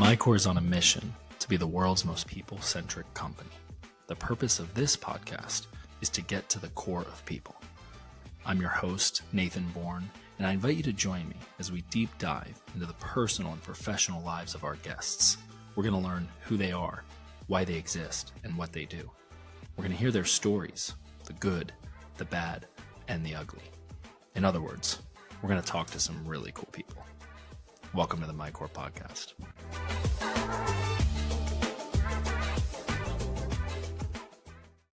MyCore is on a mission to be the world's most people-centric company. The purpose of this podcast is to get to the core of people. I'm your host, Nathan Bourne, and I invite you to join me as we deep dive into the personal and professional lives of our guests. We're going to learn who they are, why they exist, and what they do. We're going to hear their stories, the good, the bad, and the ugly. In other words, we're going to talk to some really cool people. Welcome to the MyCore podcast.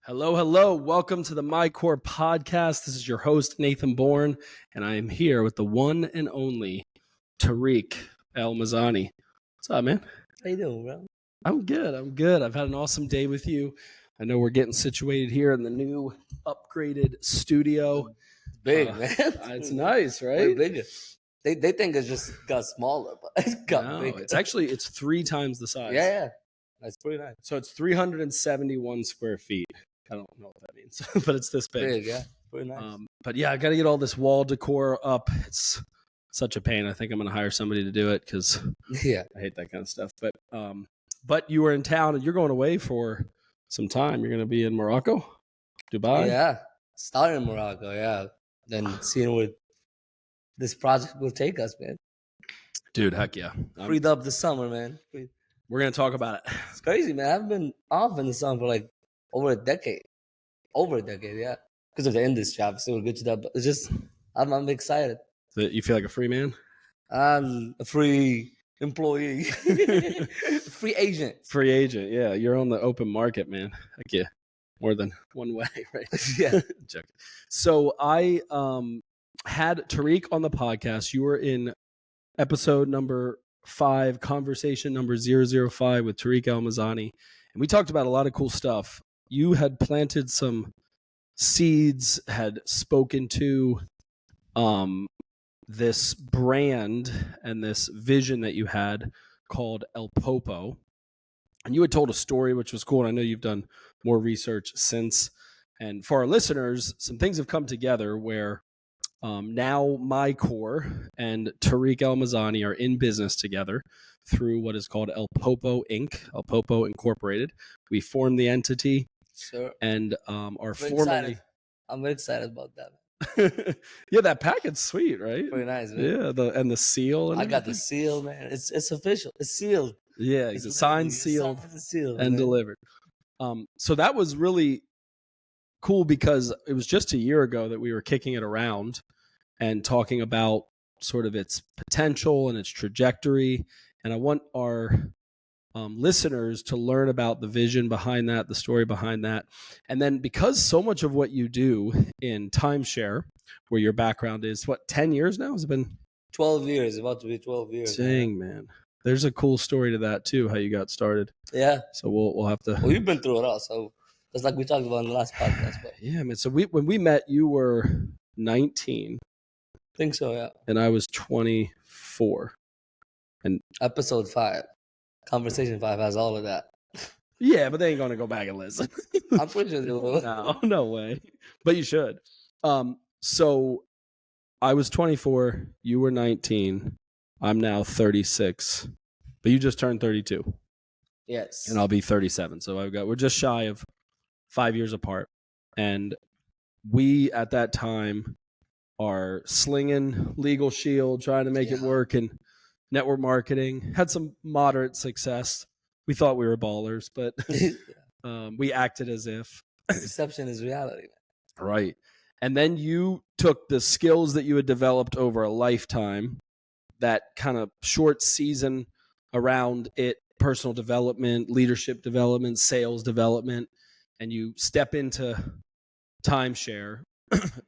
Hello. Welcome to the MyCore podcast. This is your host, Nathan Bourne, and I am here with the one and only Tarik El Mazani. What's up, man? How you doing, bro? I'm good. I've had an awesome day with you. I know we're getting situated here in the new upgraded studio. It's big, man. It's nice, right? Way bigger. They think it's just got smaller, but it's got bigger. It's 3 times the size. Yeah. That's pretty nice. So it's 371 square feet. I don't know what that means, but it's this big. Yeah. Pretty nice. But yeah, I got to get all this wall decor up. It's such a pain. I think I'm going to hire somebody to do it because yeah, I hate that kind of stuff. But you were in town and you're going away for some time. You're going to be in Morocco, Dubai. Yeah. Started in Morocco, yeah. Then seeing where this project will take us, man. Dude, heck yeah. Freed up the summer, man. We're going to talk about it. It's crazy, man. I've been off in the summer for like over a decade, yeah. Because of the industry, obviously, we'll get to that. But it's just, I'm excited. So you feel like a free man? I'm a free employee. Free agent. Free agent, yeah. You're on the open market, man. Heck yeah. More than one way, right? Yeah. So I had Tarik on the podcast. You were in episode number 5, conversation number 005 with Tarik El Mazani. And we talked about a lot of cool stuff. You had planted some seeds, had spoken to this brand and this vision that you had called El Popo. And you had told a story, which was cool. And I know you've done more research since. And for our listeners, some things have come together where now MyCore and Tarik El Mazani are in business together through what is called El Popo Inc., El Popo Incorporated. We formed the entity. Sure. And are formally. I'm excited about that. Yeah, that packet's sweet, right? Pretty nice, man. Yeah, the seal. And I got the seal, man. It's official. It's sealed. Yeah, it's signed, sealed, and delivered. So that was really cool because it was just a year ago that we were kicking it around and talking about sort of its potential and its trajectory. And I want our listeners to learn about the vision behind that, the story behind that. And then because so much of what you do in timeshare, where your background is, 10 years now? Has it been 12 years? About to be 12 years. Dang, man. There's a cool story to that too, how you got started. Yeah. So we'll have to. Well, you've been through it all, so it's like we talked about in the last podcast. But yeah, man. So when we met, you were 19. I think so, yeah. And I was 24. And episode 5, conversation 5 has all of that. Yeah, but they ain't gonna go back and listen. I'm pretty sure they will. No way. But you should. So I was 24. You were 19. I'm now 36, but you just turned 32. Yes. And I'll be 37. So we're just shy of 5 years apart. And we, at that time, are slinging Legal Shield, trying to make it work in network marketing. Had some moderate success. We thought we were ballers, but we acted as if. Perception is reality. Right. And then you took the skills that you had developed over a lifetime, that kind of short season around it, personal development, leadership development, sales development, and you step into timeshare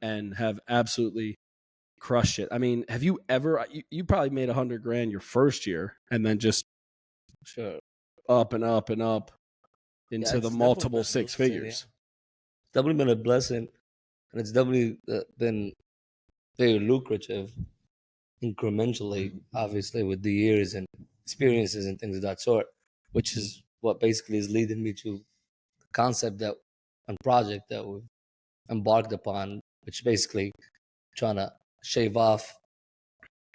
and have absolutely crushed it. I mean, have you ever, you probably made $100,000 your first year and then just up and up and up into the multiple 6 figures. It's definitely been a blessing, and it's definitely been very lucrative incrementally, obviously, with the years and experiences and things of that sort, which is what basically is leading me to the concept that and project that we've embarked upon, which basically trying to shave off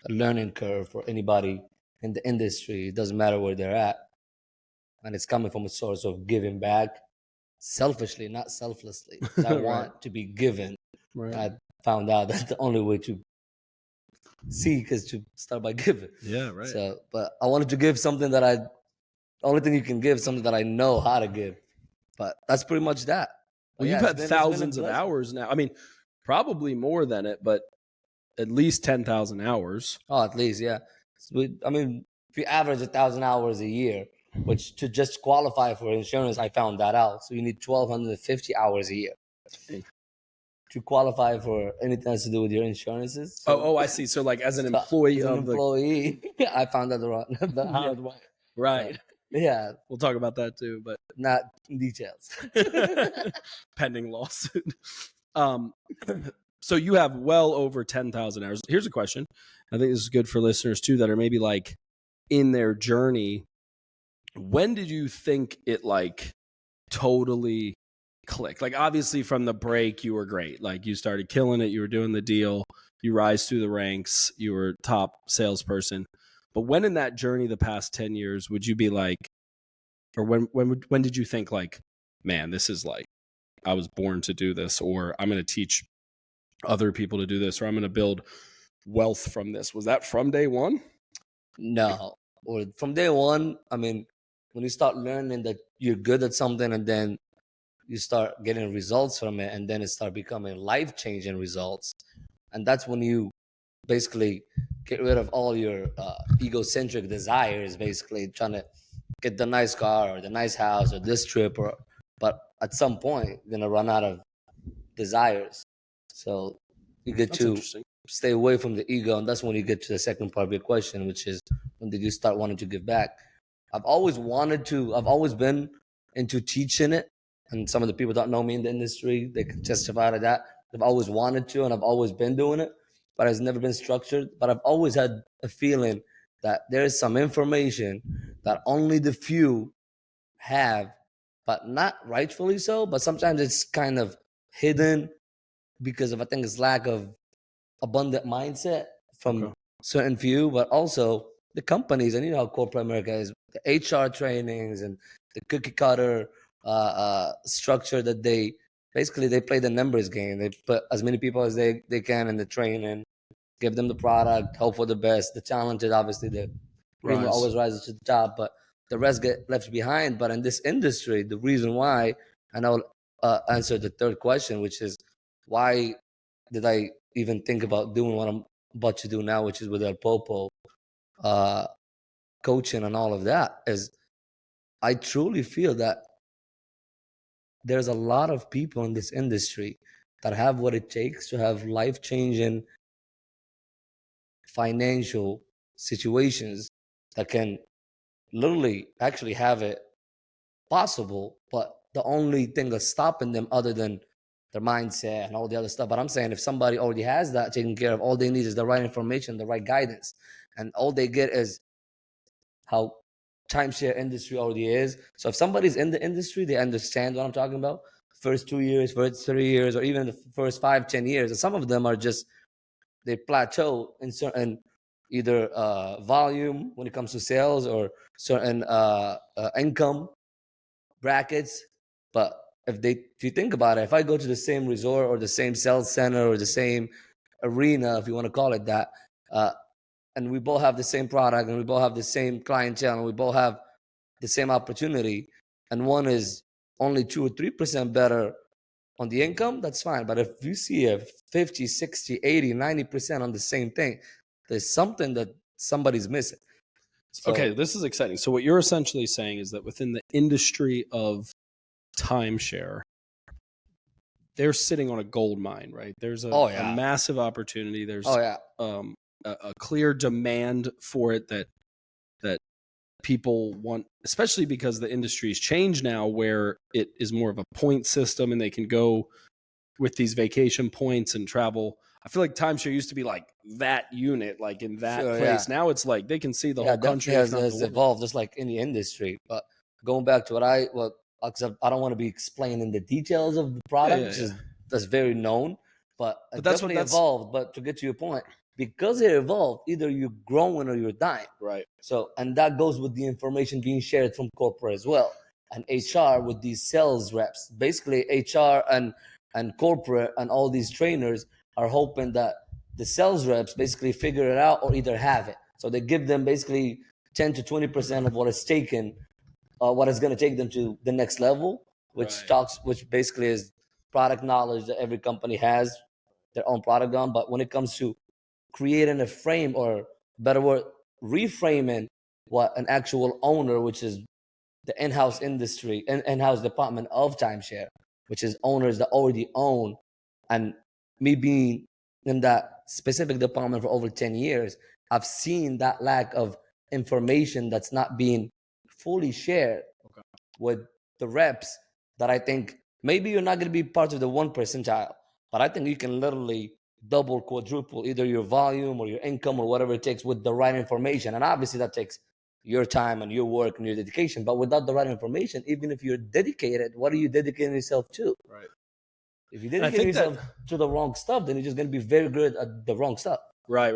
a learning curve for anybody in the industry. It doesn't matter where they're at. And it's coming from a source of giving back selfishly, not selflessly. 'Cause I Right. want to be given. Right. And I found out that's the only way to seek is to start by giving. Yeah, right. So, but I wanted to give something that the only thing you can give, something that I know how to give. But that's pretty much that. But Well, yeah, you've it's had been a thousands of blessing. hours now. I mean, probably more than it, but at least 10,000 hours. Oh, at least, yeah. I mean, if you average 1,000 hours a year, which to just qualify for insurance, I found that out. So you need 1,250 hours a year Dang. to qualify for anything that's to do with your insurances. So, Oh, I see. So like as an so employee as an of the employee, I found out the hard way. right. Yeah, We'll talk about that too, but not details. pending lawsuit. So you have well over 10,000 hours. Here's a question. I think this is good for listeners too that are maybe like in their journey. When did you think it like totally clicked? Like obviously from the break you were great. Like you started killing it, you were doing the deal, you rise through the ranks, you were top salesperson. But when in that journey the past 10 years would you be like, or when did you think like, man, this is like I was born to do this, or I'm going to teach other people to do this, or I'm going to build wealth from this? Was that from day one? No. Or from day one, I mean, when you start learning that you're good at something and then you start getting results from it and then it start becoming life-changing results. And that's when you basically get rid of all your egocentric desires, basically trying to get the nice car or the nice house or this trip, but at some point you're gonna run out of desires. So you get That's to interesting. stay away from the ego, and that's when you get to the second part of your question, which is when did you start wanting to give back? I've always been into teaching it, and some of the people that know me in the industry, they can testify to that. I've always wanted to, and I've always been doing it, but it's never been structured. But I've always had a feeling that there is some information that only the few have, but not rightfully so. But sometimes it's kind of hidden because of, I think, it's lack of abundant mindset from certain few, but also the companies. And you know how corporate America is, the HR trainings and the cookie cutter structure that they play the numbers game. They put as many people as they can in the training, give them the product, hope for the best. The talented, obviously, the cream always rises to the top, but the rest get left behind. But in this industry, the reason why, and I'll answer the third question, which is why did I even think about doing what I'm about to do now, which is with El Popo, coaching and all of that, is I truly feel that there's a lot of people in this industry that have what it takes to have life-changing financial situations that can literally actually have it possible, but the only thing that's stopping them other than their mindset and all the other stuff. But I'm saying if somebody already has that taken care of, all they need is the right information, the right guidance, and all they get is how timeshare industry already is. So if somebody's in the industry, they understand what I'm talking about. First 2 years, first 3 years, or even the first 5-10 years. And some of them are just, they plateau in certain either volume when it comes to sales or certain income brackets. But if you think about it, if I go to the same resort or the same sales center or the same arena, if you want to call it that, and we both have the same product and we both have the same clientele and we both have the same opportunity, and one is only 2 or 3% better on the income, that's fine. But if you see a 50, 60, 80, 90% on the same thing, there's something that somebody's missing. So, Okay, this is exciting. So what you're essentially saying is that within the industry of timeshare, they're sitting on a gold mine, right? There's a massive opportunity. There's a clear demand for it that people want, especially because the industry's changed now where it is more of a point system and they can go with these vacation points and travel. I feel like timeshare used to be like that unit, like in that place. Now it's like they can see the whole country. Has evolved just like in the industry. But going back to I don't want to be explaining the details of the product, which is that's very known. But that's definitely evolved. But to get to your point, because it evolved, either you're growing or you're dying. Right. So, and that goes with the information being shared from corporate as well, and HR with these sales reps. Basically, HR and corporate and all these trainers are hoping that the sales reps basically figure it out or either have it. So they give them basically 10 to 20% of what is taken, what is going to take them to the next level, which basically is product knowledge that every company has their own product on. But when it comes to creating a frame, or better word, reframing what an actual owner, which is the in-house industry and in-house department of timeshare, which is owners that already own, and me being in that specific department for over 10 years, I've seen that lack of information that's not being fully shared with the reps, that I think maybe you're not going to be part of the 1 percentile, but I think you can literally double, quadruple either your volume or your income or whatever it takes with the right information. And obviously that takes your time and your work and your dedication. But without the right information, even if you're dedicated, what are you dedicating yourself to? Right. If you dedicate yourself to the wrong stuff, then you're just going to be very good at the wrong stuff. Right.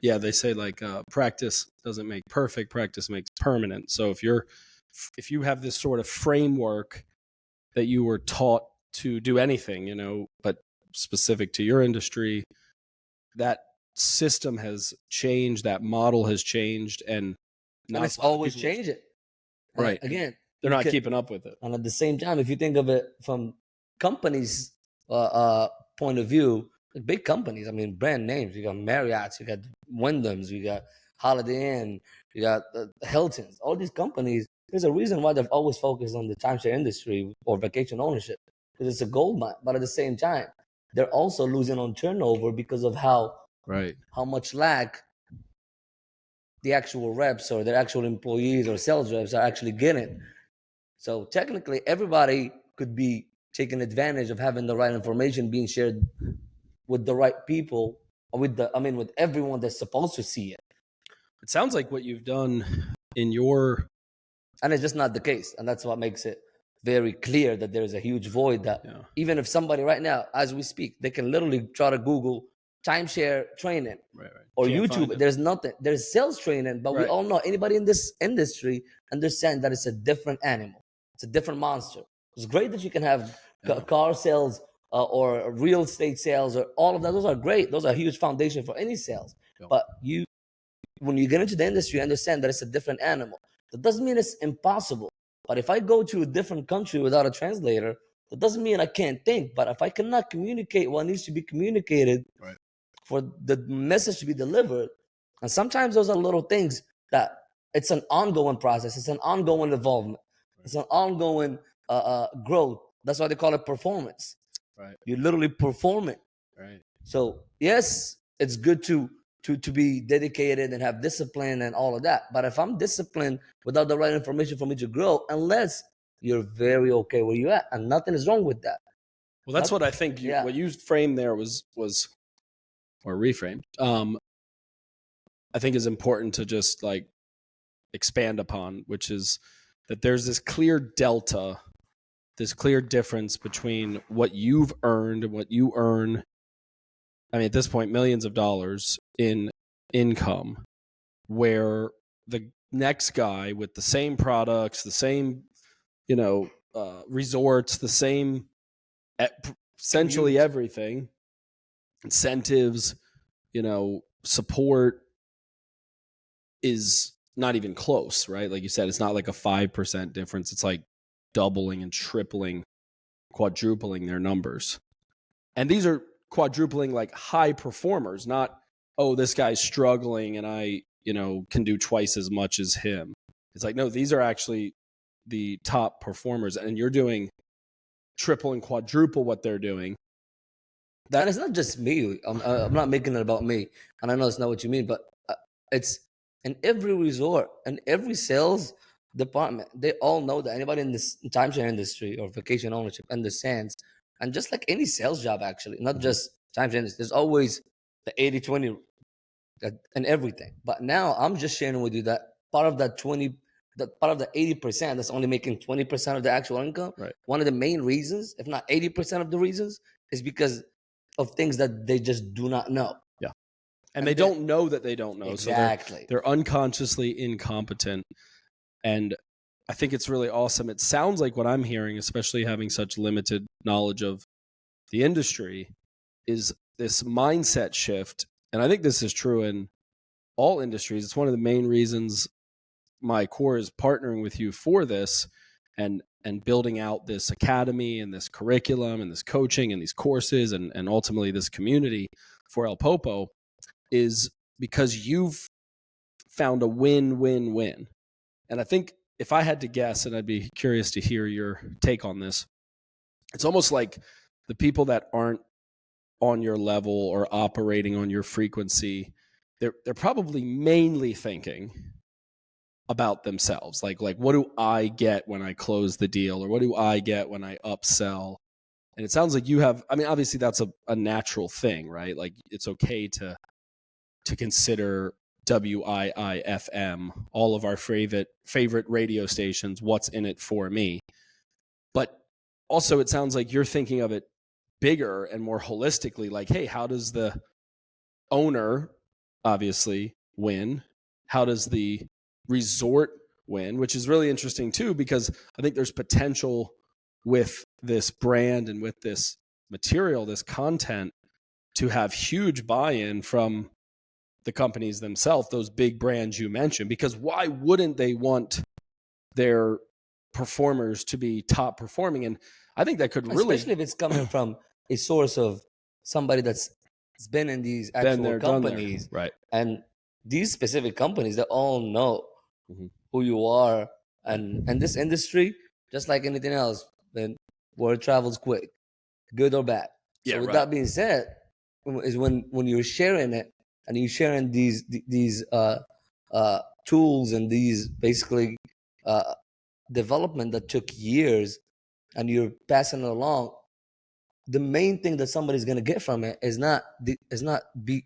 Yeah, they say like practice doesn't make perfect, practice makes permanent. So if you have this sort of framework that you were taught to do anything, but specific to your industry, that system has changed, that model has changed, and it's always changing. Right. Again, they're not keeping up with it. And at the same time, if you think of it from companies' point of view, like big companies, I mean, brand names, you got Marriott's, you got Wyndham's, you got Holiday Inn, you got Hilton's, all these companies, there's a reason why they've always focused on the timeshare industry or vacation ownership, because it's a gold mine. But at the same time, they're also losing on turnover because of how much lack the actual reps or their actual employees or sales reps are actually getting. So technically, everybody could be taking advantage of having the right information being shared with the right people, or with everyone that's supposed to see it. It sounds like what you've done in your... And it's just not the case. And that's what makes it very clear that there's a huge void that even if somebody right now, as we speak, they can literally try to Google timeshare training or YouTube. There's nothing. There's sales training, but we all know anybody in this industry understand that it's a different animal. It's a different monster. It's great that you can have car sales or real estate sales or all of that. Those are great. Those are a huge foundation for any sales. But when you get into the industry, you understand that it's a different animal. That doesn't mean it's impossible. But if I go to a different country without a translator, that doesn't mean I can't think. But if I cannot communicate what needs to be communicated for the message to be delivered, and sometimes those are little things that it's an ongoing process. It's an ongoing involvement. It's an ongoing growth. That's why they call it performance. You literally perform it. So yes, it's good to be dedicated and have discipline and all of that. But if I'm disciplined without the right information for me to grow, unless you're very okay where you're at, and nothing is wrong with that. Well, that's what I think. What you framed there was or reframed. I think is important to just like expand upon, which is that there's this clear delta, this clear difference between what you've earned and what you earn. I mean, at this point, millions of dollars in income, where the next guy with the same products, the same, resorts, the same, essentially everything, incentives, support, is not even close, right? Like you said, it's not like a 5% difference. It's like doubling and tripling, quadrupling their numbers. And these are quadrupling like high performers, not, oh, this guy's struggling and I, can do twice as much as him. It's like, no, these are actually the top performers, and you're doing triple and quadruple what they're doing. And it's not just me. I'm not making it about me. And I know it's not what you mean, but it's in every resort and every sales department. They all know that anybody in this timeshare industry or vacation ownership understands. And just like any sales job, actually, not just timeshare industry, there's always the 80-20 and everything. But now I'm just sharing with you that part of that 20, that part of the 80% that's only making 20% of the actual income. One of the main reasons, if not 80% of the reasons, is because of things that they just do not know. And they don't know that they don't know. Exactly. So they're unconsciously incompetent. And I think it's really awesome. It sounds like what I'm hearing, especially having such limited knowledge of the industry, is this mindset shift. And I think this is true in all industries. It's one of the main reasons my core is partnering with you for this and building out this academy and this curriculum and this coaching and these courses and ultimately this community for El Popo, is because you've found a win-win-win. And I think if I had to guess, and I'd be curious to hear your take on this, it's almost like the people that aren't on your level or operating on your frequency, they're probably mainly thinking about themselves. Like what do I get when I close the deal, or what do I get when I upsell? And it sounds like you have, I mean, obviously that's a natural thing, right? Like it's okay to consider WIIFM, all of our favorite radio stations, what's in it for me. But also it sounds like you're thinking of it bigger and more holistically, like, hey, how does the owner obviously win? How does the resort win? Which is really interesting too, because I think there's potential with this brand and with this material, this content, to have huge buy-in from the companies themselves, those big brands you mentioned, because why wouldn't they want their performers to be top performing? And I think that could really, especially if it's coming from a source of somebody that's been in these actual companies, right? And these specific companies that all know who you are, and this industry, just like anything else, then word travels quick, good or bad. So with that being said, is when you're sharing it and you're sharing these tools and these basically development that took years, and you're passing it along, the main thing that somebody's going to get from it is not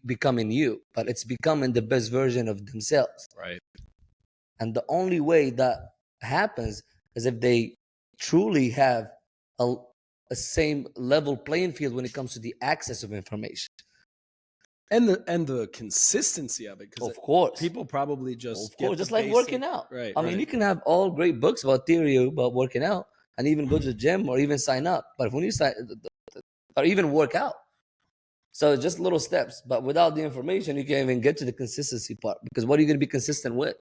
becoming you, but it's becoming the best version of themselves. Right. And the only way that happens is if they truly have a same level playing field when it comes to the access of information. And the consistency of it, because of course people probably just just like basic, working out. Right. I mean, you can have all great books about theory about working out, and even go to the gym or even sign up. But when you sign or even work out, so just little steps. But without the information, you can't even get to the consistency part, because what are you going to be consistent with?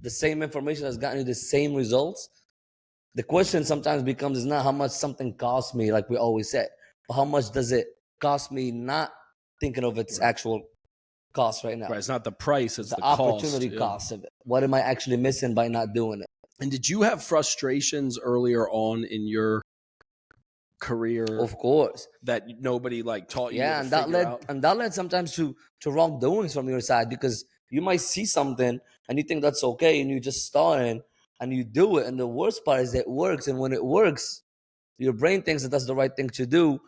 The same information that's gotten you the same results. The question sometimes becomes is not how much something costs me, like we always say, but how much does it cost me not thinking of its actual cost right now. Right. It's not the price, it's the opportunity cost of it. What am I actually missing by not doing it? And did you have frustrations earlier on in your career? Of course. That nobody like taught you. Yeah, and that led sometimes to wrongdoings from your side, because you might see something and you think that's okay, and you just start and you do it, and the worst part is it works, and when it works, your brain thinks that that's the right thing to do,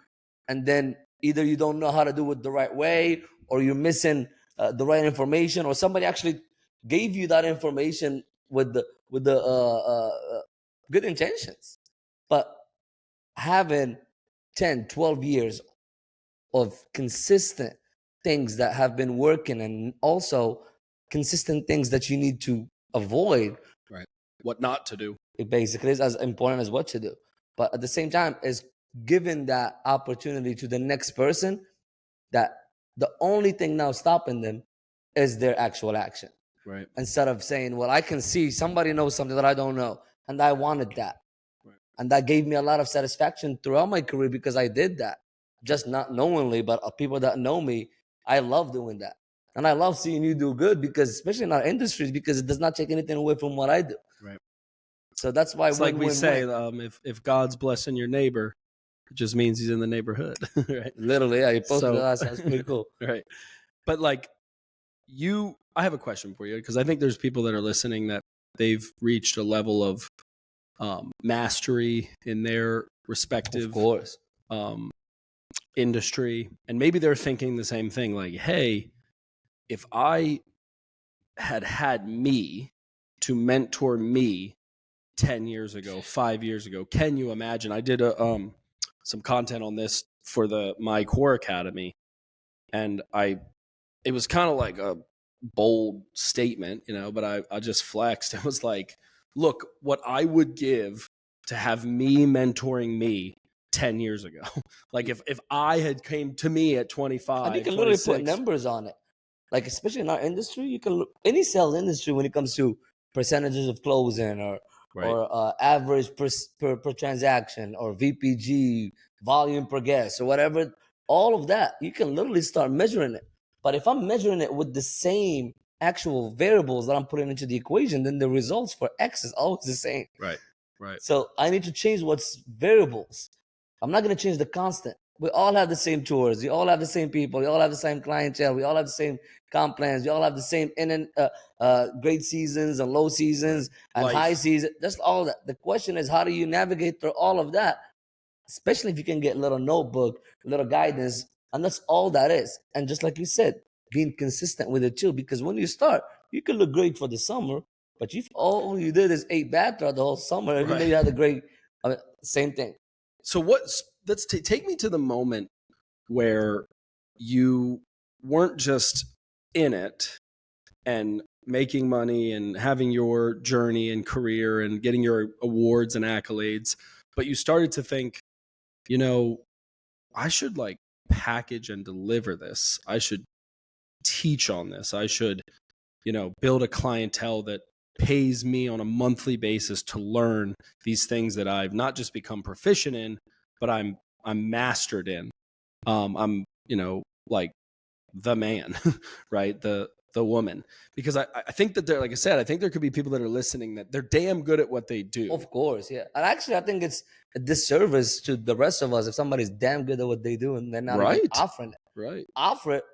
and then either you don't know how to do it the right way, or you're missing the right information, or somebody actually gave you that information with the good intentions, but having 10, 12 years of consistent things that have been working, and also consistent things that you need to avoid. Right. What not to do. It basically is as important as what to do. But at the same time, is giving that opportunity to the next person, that the only thing now stopping them is their actual action. Right. Instead of saying, well, I can see somebody knows something that I don't know, and I wanted that. Right. And that gave me a lot of satisfaction throughout my career, because I did that. Just not knowingly, but people that know me, I love doing that. And I love seeing you do good, because especially in our industries, because it does not take anything away from what I do. Right. So that's why it's like we say, if God's blessing your neighbor, it just means he's in the neighborhood. Right. Literally, yeah, you posted that. That's pretty cool. Right. But like I have a question for you, because I think there's people that are listening that they've reached a level of mastery in their respective of course. Industry, and maybe they're thinking the same thing, like, hey, if I had me to mentor me 10 years ago, 5 years ago, can you imagine? I did some content on this for my core academy, and I it was kind of like a bold statement, but I just flexed. It was like, look, what I would give to have me mentoring me 10 years ago. Like if I had came to me at 25, And you can literally put 26, numbers on it. Like, especially in our industry, you can look any sales industry when it comes to percentages of closing or right. average per transaction or VPG, volume per guest or whatever, all of that, you can literally start measuring it. But if I'm measuring it with the same actual variables that I'm putting into the equation, then the results for X is always the same. Right. Right. So I need to change what's variables. I'm not going to change the constant. We all have the same tours. We all have the same people. We all have the same clientele. We all have the same comp plans. We all have the same great seasons and low seasons and Life. high seasons. That's all that. The question is, how do you navigate through all of that? Especially if you can get a little notebook, a little guidance, and that's all that is. And just like you said, being consistent with it too, because when you start, you can look great for the summer, but if all you did is ate bad throughout the whole summer, even though you had a great, same thing. So let's take me to the moment where you weren't just in it and making money and having your journey and career and getting your awards and accolades, but you started to think, I should like package and deliver this. I should teach on this. I should, build a clientele that pays me on a monthly basis to learn these things that I've not just become proficient in, but I'm mastered in. I'm, like the man, right? The woman, because I think that there, like I said, I think there could be people that are listening that they're damn good at what they do. Of course, yeah. And actually, I think it's a disservice to the rest of us if somebody's damn good at what they do and they're not even offering it. Right. Offer it,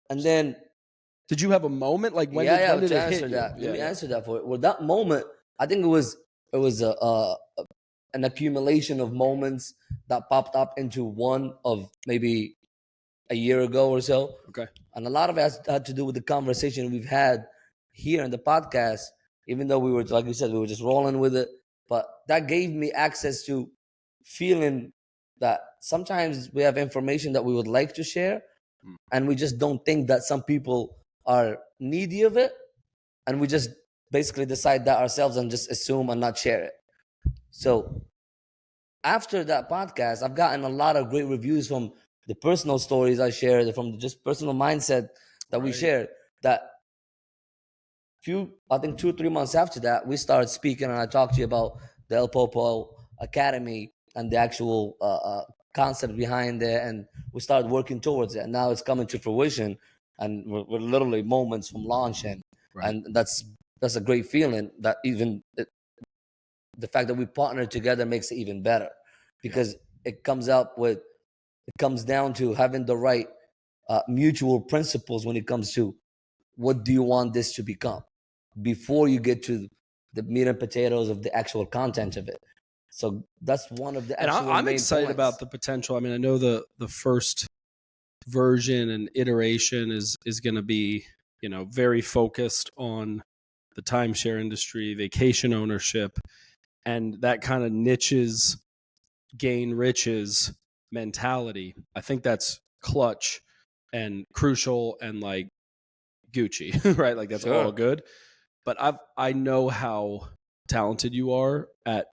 and then. Did you have a moment like when when did to it answer hit that? you? Let me answer that for it. Well, that moment, I think it was an accumulation of moments that popped up into one of maybe a year ago or so. Okay. And a lot of it had to do with the conversation we've had here in the podcast, even though we were, like you said, we were just rolling with it. But that gave me access to feeling that sometimes we have information that we would like to share, and we just don't think that some people are needy of it. And we just basically decide that ourselves and just assume and not share it. So after that podcast, I've gotten a lot of great reviews from the personal stories I shared, from just personal mindset that we shared. That I think 2 or 3 months after that, we started speaking, and I talked to you about the El Popo Academy and the actual concept behind it, and we started working towards it. And now it's coming to fruition, and we're literally moments from launch, and that's a great feeling. That even the fact that we partnered together makes it even better, because it comes down to having the right mutual principles when it comes to what do you want this to become before you get to the meat and potatoes of the actual content of it. So that's one of the actual and I'm main excited points about the potential. I mean, I know the first version and iteration is going to be, very focused on the timeshare industry, vacation ownership, and that kind of niches gain riches mentality. I think that's clutch and crucial and like Gucci, right? Like that's all good. But I know how talented you are at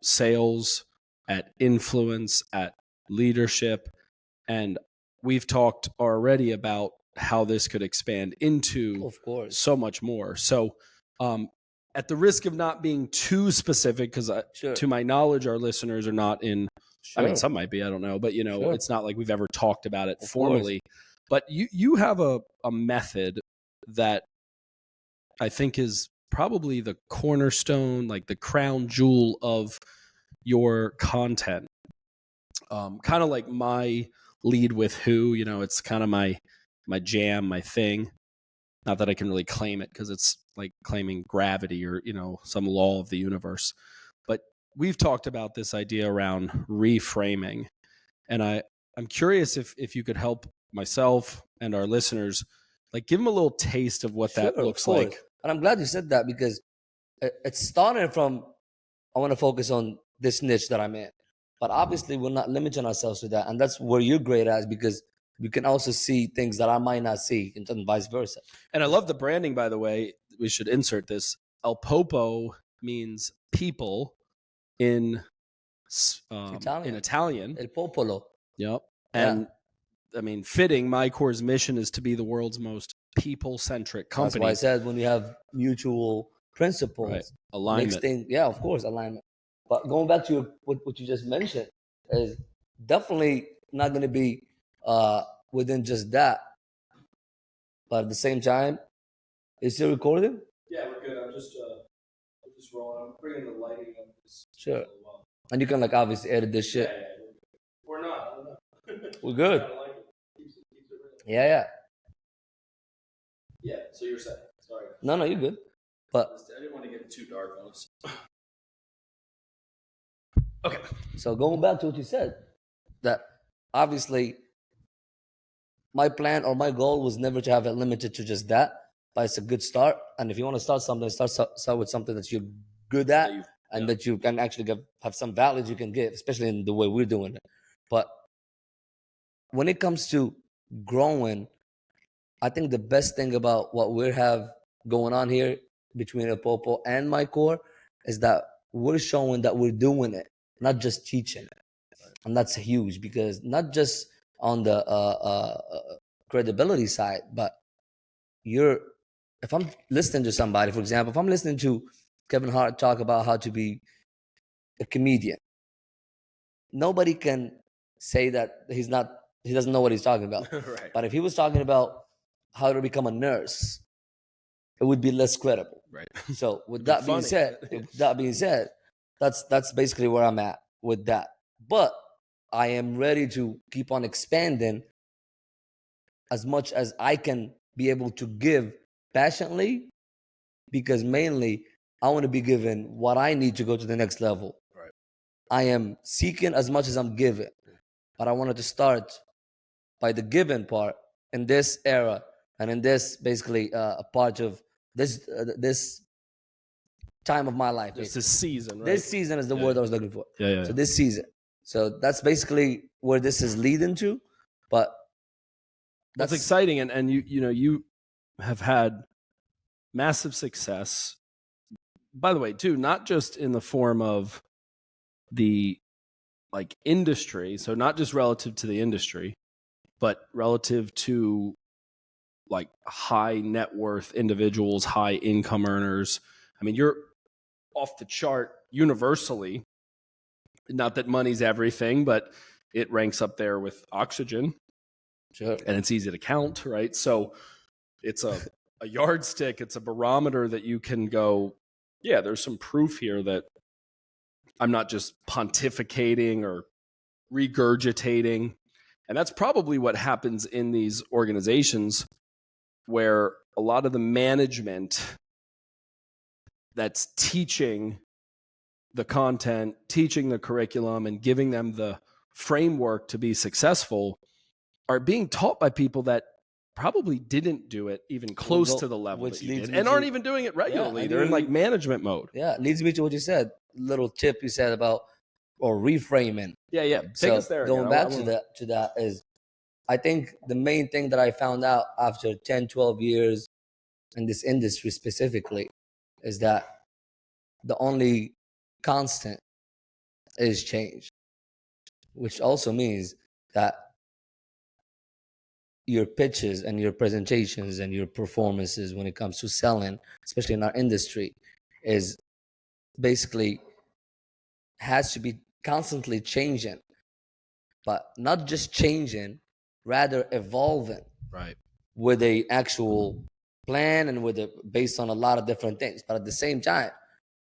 sales, at influence, at leadership, and we've talked already about how this could expand into, of course, so much more. So, at the risk of not being too specific, because to my knowledge, our listeners are not in. I mean, some might be, I don't know, but it's not like we've ever talked about it formally. But you have a method that I think is probably the cornerstone, like the crown jewel of your content. Kind of like my lead with who, it's kind of my jam, my thing. Not that I can really claim it, because it's like claiming gravity or, some law of the universe. But we've talked about this idea around reframing. And I'm curious if you could help myself and our listeners, like give them a little taste of what that looks like. And I'm glad you said that, because it started from, I want to focus on this niche that I'm in. But obviously we're not limiting ourselves to that. And that's where you're great at, because you can also see things that I might not see, and vice versa. And I love the branding, by the way. We should insert this. El Popo means people in Italian. El popolo. Yep. Yeah. And I mean, fitting, MyCore's mission is to be the world's most people-centric company. That's why I said when you have mutual principles, right. Alignment. Next thing, yeah, of course, alignment. But going back to what you just mentioned is definitely not going to be within just that. But at the same time, is still recording? Yeah, we're good. I'm just rolling. I'm bringing the lighting up. Sure. And you can like obviously edit this shit. Yeah. We're not. I don't know. We're good. Keeps it real. Yeah. Yeah. So you're saying? Sorry. No, you're good. But I didn't want to get too dark on us. Okay. So going back to what you said, that obviously my plan or my goal was never to have it limited to just that, but it's a good start. And if you want to start something, start with something that you're good at and that you can actually have some value you can give, especially in the way we're doing it. But when it comes to growing, I think the best thing about what we have going on here between El Popo and MyCore is that we're showing that we're doing it, not just teaching it. And that's huge because not just on the credibility side, but if I'm listening to somebody, for example, if I'm listening to Kevin Hart talk about how to be a comedian, nobody can say that he doesn't know what he's talking about. Right. But if he was talking about how to become a nurse, it would be less credible. Right. So with that being said, that's basically where I'm at with that. But I am ready to keep on expanding as much as I can be able to give passionately, because mainly I want to be given what I need to go to the next level. Right. I am seeking as much as I'm given, but I wanted to start by the given part in this era and in this basically a part of this time of my life. This season, right? This season is the word I was looking for. Yeah. So this season. So that's basically where this is leading to. But that's exciting, and you have had massive success. By the way, too, not just in the form of the like industry, so not just relative to the industry, but relative to like high net worth individuals, high income earners. I mean, you're off the chart universally. Not that money's everything, but it ranks up there with oxygen. Sure. And it's easy to count, right? So it's a yardstick, it's a barometer that you can go, yeah, there's some proof here that I'm not just pontificating or regurgitating. And that's probably what happens in these organizations where a lot of the management that's teaching the content, teaching the curriculum, and giving them the framework to be successful are being taught by people that probably didn't do it even close to the level that you did, and aren't even doing it regularly. Yeah, they're in like management mode. Yeah, leads me to what you said. Little tip you said about or reframing. Yeah. Take us there. Going back to that is, I think the main thing that I found out after 10, 12 years in this industry specifically is that the only constant is change, which also means that your pitches and your presentations and your performances when it comes to selling, especially in our industry, is basically has to be constantly changing, but not just changing, rather evolving, right, with a actual plan and based on a lot of different things. But at the same time,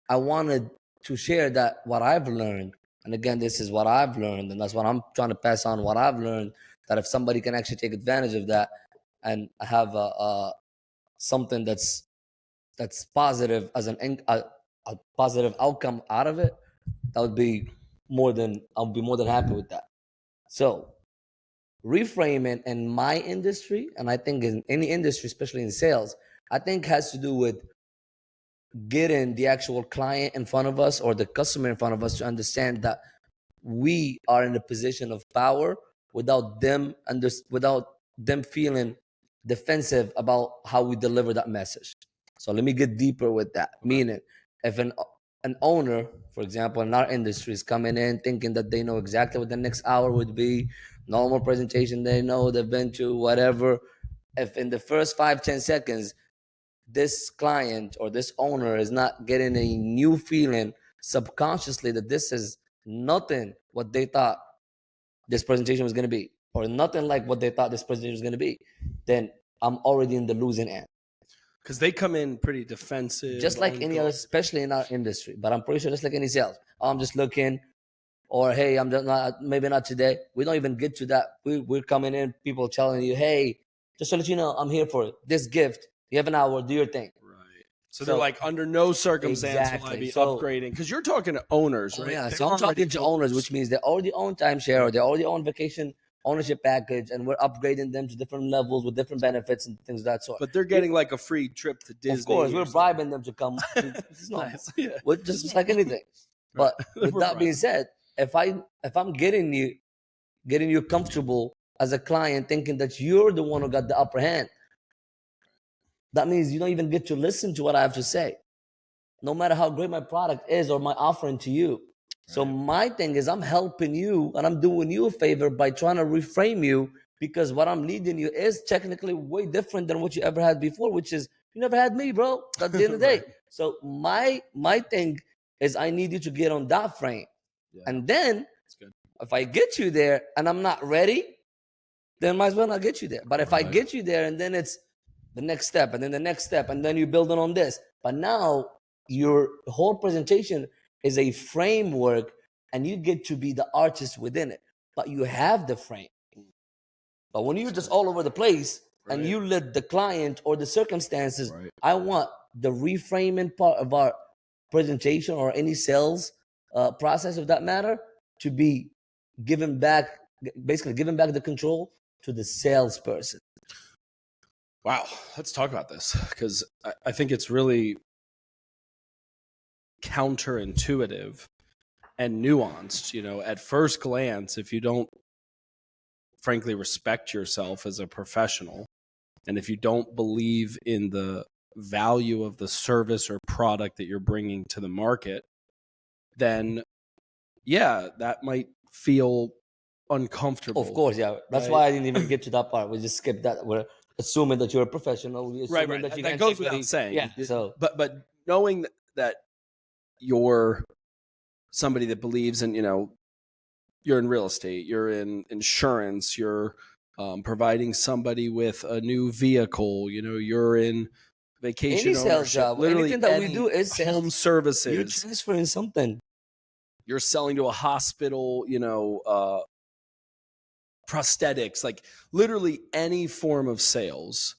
I wanted to share that what I've learned, and again, this is what I've learned, and that's what I'm trying to pass on, what I've learned, that if somebody can actually take advantage of that and have something that's positive as a positive outcome out of it, I'll be more than happy with that. So reframing in my industry, and I think in any industry, especially in sales, I think has to do with getting the actual client in front of us or the customer in front of us to understand that we are in a position of power without them feeling defensive about how we deliver that message. So let me get deeper with that. Meaning, if an owner, for example, in our industry is coming in thinking that they know exactly what the next hour would be, normal presentation, they know the venue, whatever. If in the first 5-10 seconds, this client or this owner is not getting a new feeling subconsciously that this is nothing what they thought this presentation was going to be, or nothing like what they thought this presentation was going to be, then I'm already in the losing end. Because they come in pretty defensive. Just like any other, especially in our industry. But I'm pretty sure just like any sales. Oh, I'm just looking, or hey, I'm just not, maybe not today. We don't even get to that. We're coming in, people telling you, hey, just to let you know, I'm here for this gift. You have an hour, do your thing. Right. So they're like, under no circumstance will I be upgrading. Because you're talking to owners, right? Yeah, so I'm talking to owners, which means they already own timeshare, or they already own vacation ownership package, and we're upgrading them to different levels with different benefits and things of that sort. But they're getting like a free trip to Disney. Of course, we're bribing them to come. It's nice. Yeah. Just like anything. But with that being said, if I'm getting you comfortable as a client, thinking that you're the one who got the upper hand, that means you don't even get to listen to what I have to say, no matter how great my product is or my offering to you. So my thing is, I'm helping you and I'm doing you a favor by trying to reframe you, because what I'm leading you is technically way different than what you ever had before, which is you never had me, bro. At the end of the day. So my thing is, I need you to get on that frame. Yeah. And then if I get you there and I'm not ready, then might as well not get you there. But if I get you there and then it's the next step and then the next step and then you're building on this. But now your whole presentation is a framework and you get to be the artist within it. But you have the frame. But when you're just all over the place and you let the client or the circumstances, I want the reframing part of our presentation or any sales process of that matter to be given back the control to the salesperson. Wow. Let's talk about this, because I think it's really counterintuitive and nuanced. You know, at first glance, if you don't frankly respect yourself as a professional, and if you don't believe in the value of the service or product that you're bringing to the market, then yeah, that might feel uncomfortable. Of course, yeah. That's why I didn't even get to that part. We just skipped that. We're assuming that you're a professional. Right. That goes without saying. Yeah. So, but knowing that you're somebody that believes in, you know, you're in real estate, you're in insurance, you're providing somebody with a new vehicle, you know, you're in vacation any sales job, literally anything that we do is home services. You're transferring something. You're selling to a hospital, you know, prosthetics, like literally any form of sales.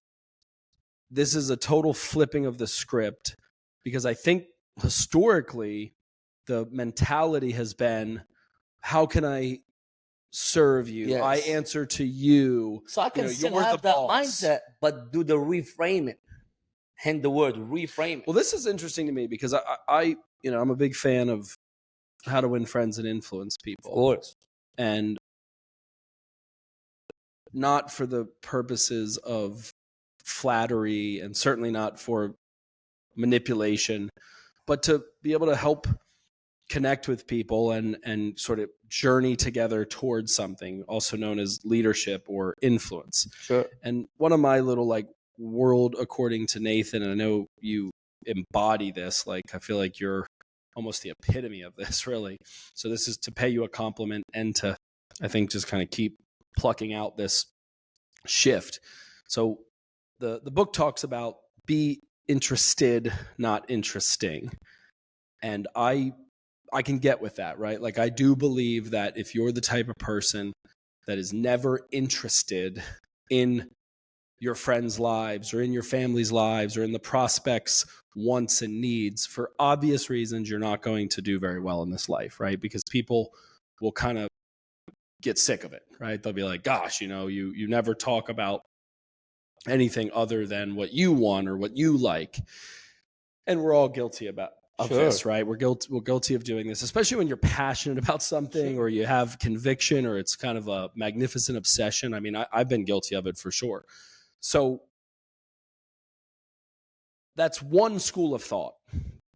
This is a total flipping of the script, because I think historically the mentality has been, how can I serve you? Yes. I answer to you. So I can still have that mindset, but do the reframing. Hence the word reframing. Well, this is interesting to me because I you know, I'm a big fan of How to Win Friends and Influence People. Of course. And not for the purposes of flattery, and certainly not for manipulation, but to be able to help connect with people and sort of journey together towards something, also known as leadership or influence. Sure. And one of my little like world according to Nathan, and I know you embody this, like I feel like you're almost the epitome of this, really. So this is to pay you a compliment and to, I think, just kind of keep plucking out this shift. So the book talks about be interested, not interesting. And I can get with that, right? Like I do believe that if you're the type of person that is never interested in your friends' lives or in your family's lives or in the prospects' wants and needs, for obvious reasons, you're not going to do very well in this life, right? Because people will kind of get sick of it, right? They'll be like, gosh, you know, you never talk about anything other than what you want or what you like. And we're all guilty of Sure. this, right? We're guilty of doing this, especially when you're passionate about something or you have conviction or it's kind of a magnificent obsession. I mean, I've been guilty of it for sure. So that's one school of thought.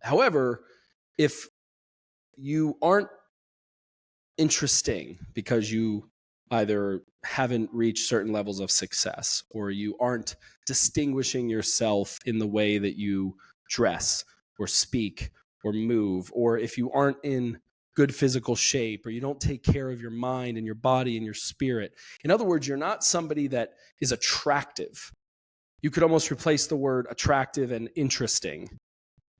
However, if you aren't interesting because you either haven't reached certain levels of success or you aren't distinguishing yourself in the way that you dress or speak or move, or if you aren't in good physical shape or you don't take care of your mind and your body and your spirit. In other words, you're not somebody that is attractive. You could almost replace the word attractive and interesting.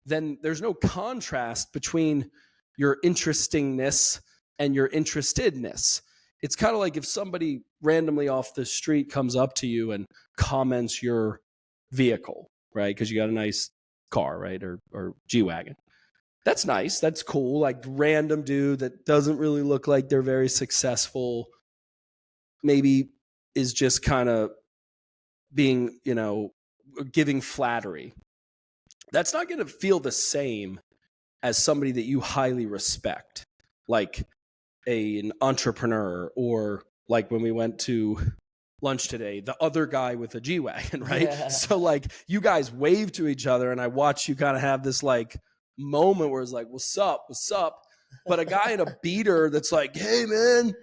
Then there's no contrast between your interestingness and your interestedness. It's kind of like if somebody randomly off the street comes up to you and comments your vehicle, right? Because you got a nice car, right? Or G-Wagon. That's nice. That's cool. Like random dude that doesn't really look like they're very successful, maybe is just kind of being, giving flattery. That's not going to feel the same as somebody that you highly respect, like an entrepreneur, or like when we went to lunch today, the other guy with a G-Wagon, right? Yeah. So like you guys wave to each other and I watch you kind of have this like moment where it's like, what's up? But a guy in a beater that's like, hey man,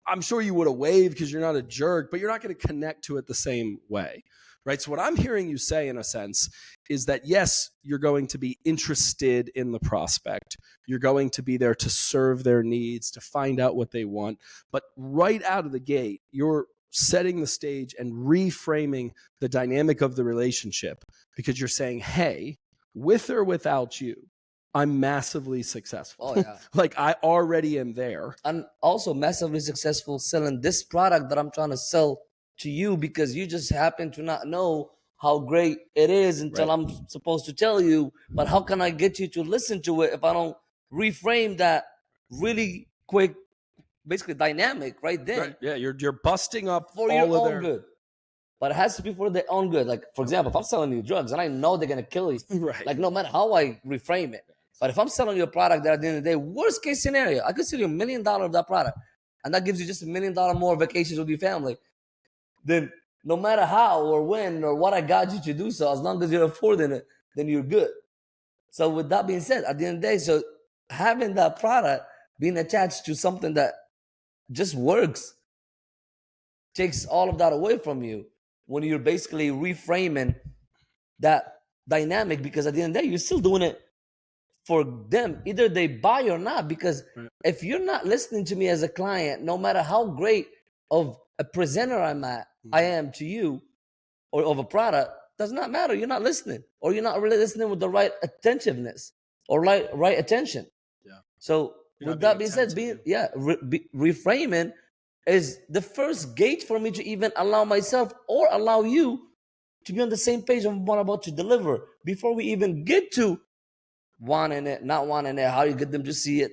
I'm sure you would have waved because you're not a jerk, but you're not going to connect to it the same way, right? So what I'm hearing you say in a sense is that yes, you're going to be interested in the prospect. You're going to be there to serve their needs, to find out what they want. But right out of the gate, you're setting the stage and reframing the dynamic of the relationship because you're saying, hey, with or without you, I'm massively successful. Oh, yeah. Like I already am there. I'm also massively successful selling this product that I'm trying to sell to you because you just happen to not know how great it is until Right. I'm supposed to tell you. But how can I get you to listen to it if I don't reframe that really quick, basically dynamic right then? Right. Yeah, you're busting up For all your of own their good. But it has to be for their own good. Like, for example, if I'm selling you drugs and I know they're going to kill you, right. like no matter how I reframe it. But if I'm selling you a product that at the end of the day, worst case scenario, I could sell you $1 million of that product and that gives you just $1 million more vacations with your family. Then no matter how or when or what I got you to do so, as long as you're affording it, then you're good. So with that being said, at the end of the day, so having that product being attached to something that just works takes all of that away from you when you're basically reframing that dynamic, because at the end of the day, you're still doing it for them. Either they buy or not, because if you're not listening to me as a client, no matter how great of a presenter I am to you or of a product, does not matter. You're not listening, or you're not really listening with the right attentiveness or right attention. Yeah. So You're with not that being being said, attentive. reframing is the first gate for me to even allow myself or allow you to be on the same page of what I'm about to deliver before we even get to wanting it, not wanting it, how you get them to see it.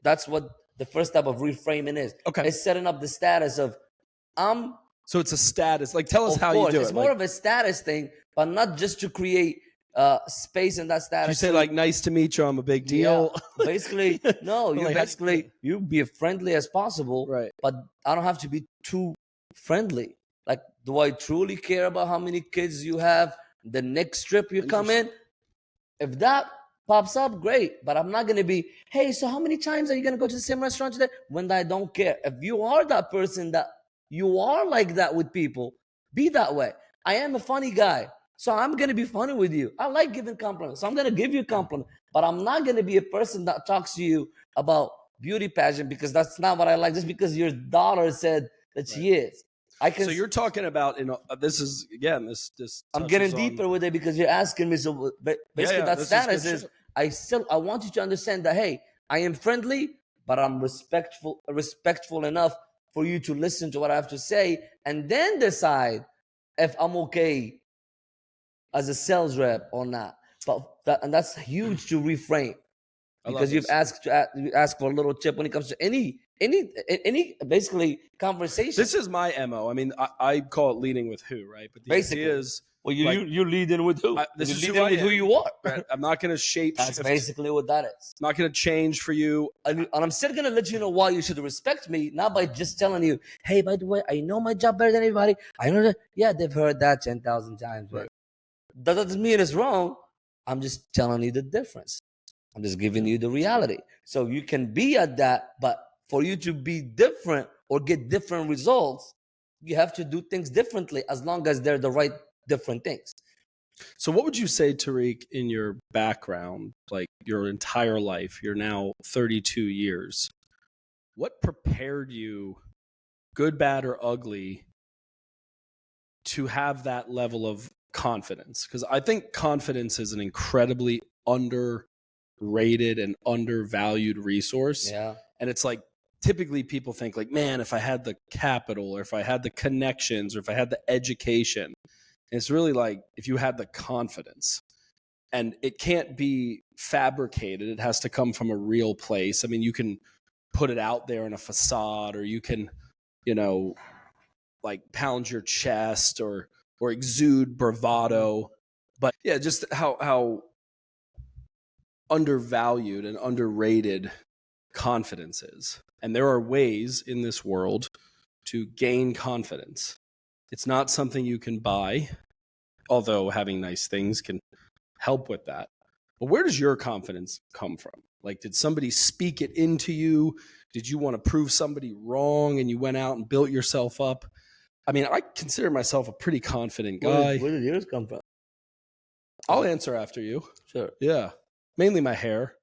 That's what the first step of reframing is. Okay. It's setting up the status of So it's a status. Like tell us of how course, you do it's it. more Like, of a status thing, but not just to create space in that status. you say like, nice to meet you, I'm a big deal. Yeah, basically, no, you Like, basically you be as friendly as possible, Right. but I don't have to be too friendly. Like, do I truly care about how many kids you have the next trip you come in? If that pops up, great, but I'm not gonna be, hey, so how many times are you gonna go to the same restaurant today? When I don't care. If you are that person that you are like that with people, be that way. I am a funny guy, so I'm gonna be funny with you. I like giving compliments, so I'm gonna give you a compliment, but I'm not gonna be a person that talks to you about beauty pageant because that's not what I like, just because your daughter said that she is. So you're talking about, this is, again, this I'm getting touches on- deeper with it because you're asking me. So basically, that this status is is I want you to understand that, hey, I am friendly, but I'm respectful enough for you to listen to what I have to say and then decide if I'm okay as a sales rep or not. And that's huge to reframe, because you've asked for a little tip when it comes to any basically conversation. This is my MO. I mean, I call it leading with who, right? But the idea is Well, Like, you lead in with who? This you is lead who in I with who am. you are. Right? I'm not going to shape That's shift. basically what that is. I'm not going to change for you. And I'm still gonna let you know why you should respect me, not by just telling you, hey, by the way, I know my job better than anybody. I know that. Yeah, they've heard that 10,000 times. Right. That doesn't mean it's wrong. I'm just telling you the difference. I'm just giving you the reality. So you can be at that, but for you to be different or get different results, you have to do things differently as long as they're the right different things. So what would you say, Tarik, in your background, like your entire life, you're now 32 years, what prepared you, good, bad, or ugly, to have that level of confidence? Because I think confidence is an incredibly underrated and undervalued resource. Yeah. And it's like, typically people think like, man, if I had the capital or if I had the connections or if I had the education, and it's really like if you had the confidence. And it can't be fabricated. It has to come from a real place. I mean, you can put it out there in a facade, or you can, like pound your chest or exude bravado. But yeah, just how undervalued and underrated confidence is. And there are ways in this world to gain confidence. It's not something you can buy, although having nice things can help with that. But where does your confidence come from? Like, did somebody speak it into you? Did you want to prove somebody wrong and you went out and built yourself up? I mean, I consider myself a pretty confident guy. Where did yours come from? I'll answer after you. Sure. Yeah. Mainly my hair.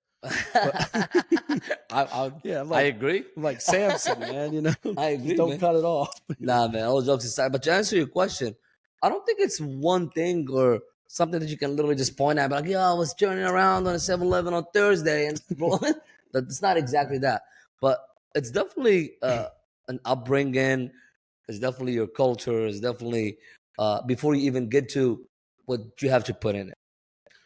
I agree. I'm like Samson, man, I agree. Don't man. cut it off. Nah, man, all jokes aside. But to answer your question, I don't think it's one thing or something that you can literally just point at. Like, I was turning around on a 7-Eleven on Thursday. And it's not exactly that. But it's definitely an upbringing. It's definitely your culture. It's definitely before you even get to what you have to put in it.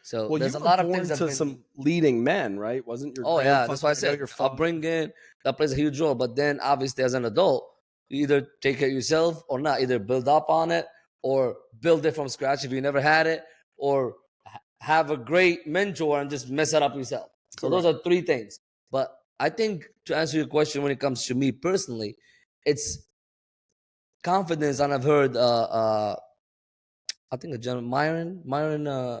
So there's a lot of things to some leading men, right? Wasn't your that's why I said upbringing that plays a huge role. But then obviously as an adult, you either take it yourself or not, either build up on it or build it from scratch if you never had it, or have a great mentor and just mess it up yourself. So those are three things. But I think to answer your question, when it comes to me personally, it's confidence. And I've heard I think a gentleman, Myron,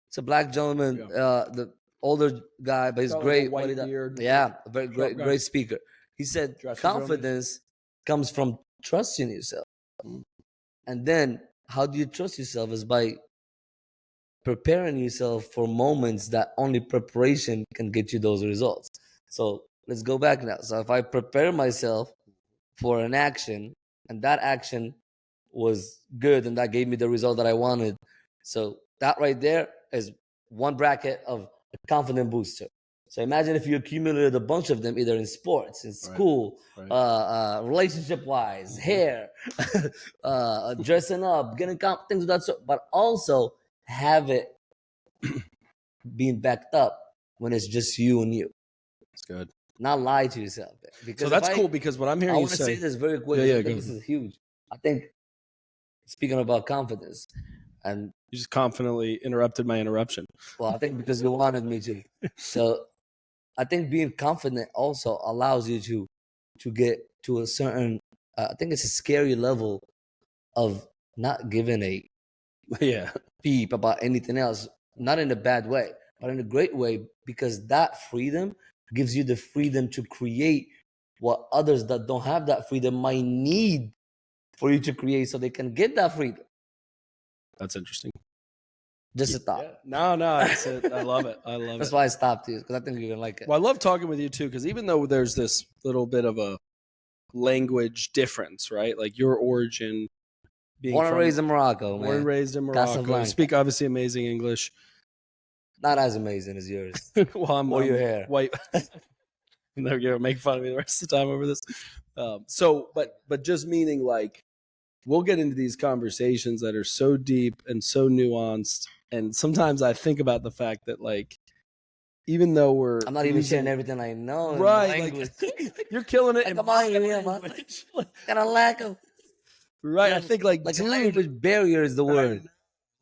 it's a black gentleman, the older guy, but he's great. White beard. Yeah, a very great speaker. He said confidence comes from trusting yourself. And then how do you trust yourself is by preparing yourself for moments that only preparation can get you those results. So let's go back now. So if I prepare myself for an action and that action was good and that gave me the result that I wanted, so that right there is one bracket of a confident booster. So imagine if you accumulated a bunch of them, either in sports, in school, relationship-wise, hair, dressing up, getting things of that sort, but also have it being backed up when it's just you and you. That's good. Not lie to yourself. Because so that's cool, because what I'm hearing you say... I want to say this very quickly. This is huge. I think, speaking about confidence, and you just confidently interrupted my interruption. Well, I think because you wanted me to. So I think being confident also allows you to get to a certain, I think it's a scary level of not giving a peep about anything else, not in a bad way, but in a great way, because that freedom gives you the freedom to create what others that don't have that freedom might need for you to create so they can get that freedom. That's interesting. Just a thought. Yeah. No, that's it. I love it. That's why I stopped you, because I think you're gonna like it. Well, I love talking with you too, because even though there's this little bit of a language difference, right? Like your origin, born and raised in Morocco, man. Born and raised in Morocco. You speak obviously amazing English. Not as amazing as yours. Well, I'm your hair. White. They're gonna make fun of me the rest of the time over this. But just meaning like, we'll get into these conversations that are so deep and so nuanced. And sometimes I think about the fact that, like, even though I'm not even sharing everything I know. Right. Like, you're killing it. Come on, got a lack of. Right. I think like language barrier is the word.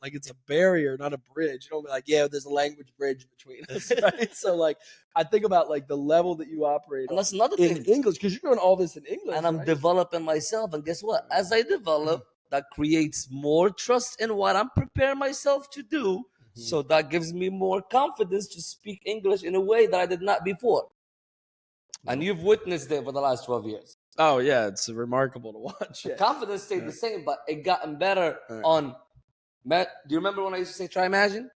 like it's a barrier, not a bridge. You don't be like, yeah, there's a language bridge between us, right? So like, I think about like the level that you operate And that's on another in thing. English, because you're doing all this in English, And I'm right? developing myself. And guess what? As I develop, that creates more trust in what I'm preparing myself to do. So that gives me more confidence to speak English in a way that I did not before. And you've witnessed it for the last 12 years. Oh yeah, it's remarkable to watch. The Yeah. confidence stayed the same, but it gotten better on. Do you remember when I used to say, try imagine?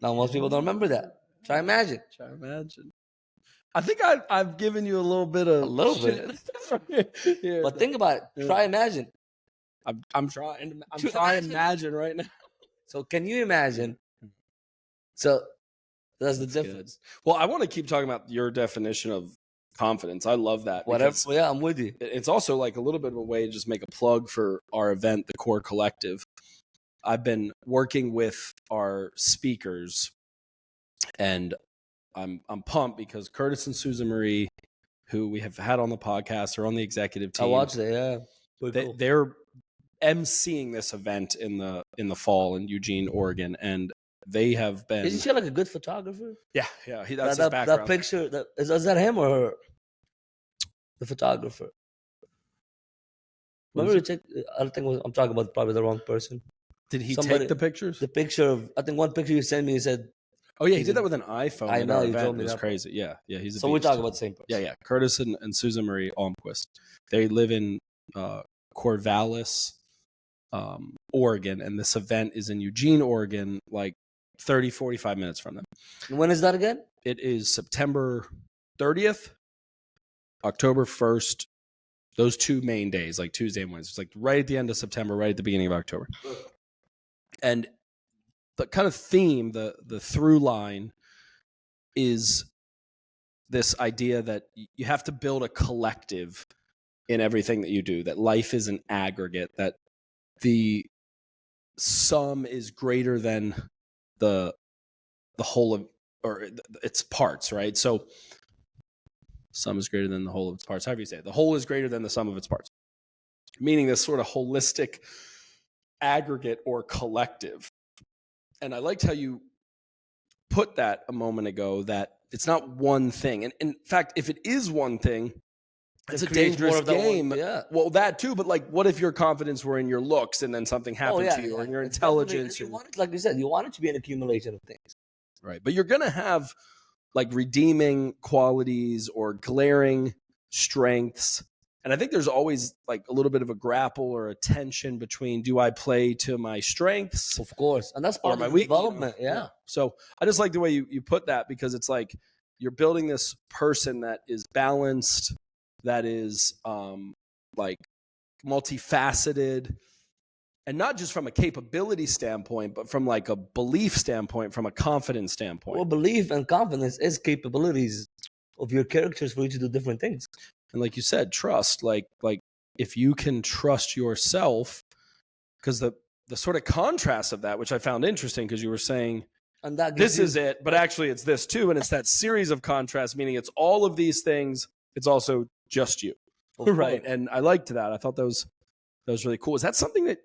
Now, most people don't remember that. Try imagine. Try imagine. I think I've given you a little bit of A little shit here. But think about it. Try imagine. I'm trying. I'm To trying to imagine right now. So can you imagine? So that's the That's good. difference. Well, I want to keep talking about your definition of confidence. I love that. Whatever. because Yeah, I'm with you. It's also like a little bit of a way to just make a plug for our event, the Core Collective. I've been working with our speakers, and I'm pumped because Curtis and Susan Marie, who we have had on the podcast, are on the executive team. I watched it. Yeah, cool. They're emceeing this event in the fall in Eugene, Oregon, and they have been. Isn't she like a good photographer? Yeah. That's his background. That picture. Is that him or her? The photographer. Remember to check. I think I'm talking about probably the wrong person. Did he Somebody- take the pictures? The picture of, I think one picture you sent me, you said. Oh yeah, he did that with an iPhone. I at know, our you event. told me It was that. crazy. Yeah, he's a So we're beast. talking about the same person. Yeah. Curtis and Susan Marie Almquist. They live in Corvallis, Oregon, and this event is in Eugene, Oregon, like 30, 45 minutes from them. And when is that again? It is September 30th, October 1st. Those 2 main days, like Tuesday and Wednesday. It's like right at the end of September, right at the beginning of October. And the kind of theme, the through line is this idea that you have to build a collective in everything that you do, that life is an aggregate, that the sum is greater than the whole of, or its parts, right? So sum is greater than the whole of its parts. However you say it. The whole is greater than the sum of its parts. Meaning this sort of holistic aggregate or collective. And I liked how you put that a moment ago, that it's not one thing. And in fact, if it is one thing, it's a dangerous game. Yeah. Well, that too, but like, what if your confidence were in your looks and then something happened to you, or in your intelligence? Like you said, you want it to be an accumulation of things. Right. But you're going to have like redeeming qualities or glaring strengths. And I think there's always like a little bit of a grapple or a tension between, do I play to my strengths? Of course. And that's Or part my of weak- development. Yeah. So I just like the way you put that, because it's like you're building this person that is balanced, that is like multifaceted, and not just from a capability standpoint, but from like a belief standpoint, from a confidence standpoint. Well, belief and confidence is capabilities of your characters for you to do different things. And like you said, trust, like if you can trust yourself, because the sort of contrast of that, which I found interesting, because you were saying, And that this is it, but actually it's this too. And it's that series of contrasts, meaning it's all of these things. It's also just you. Right. And I liked that. I thought that was really cool. Is that something that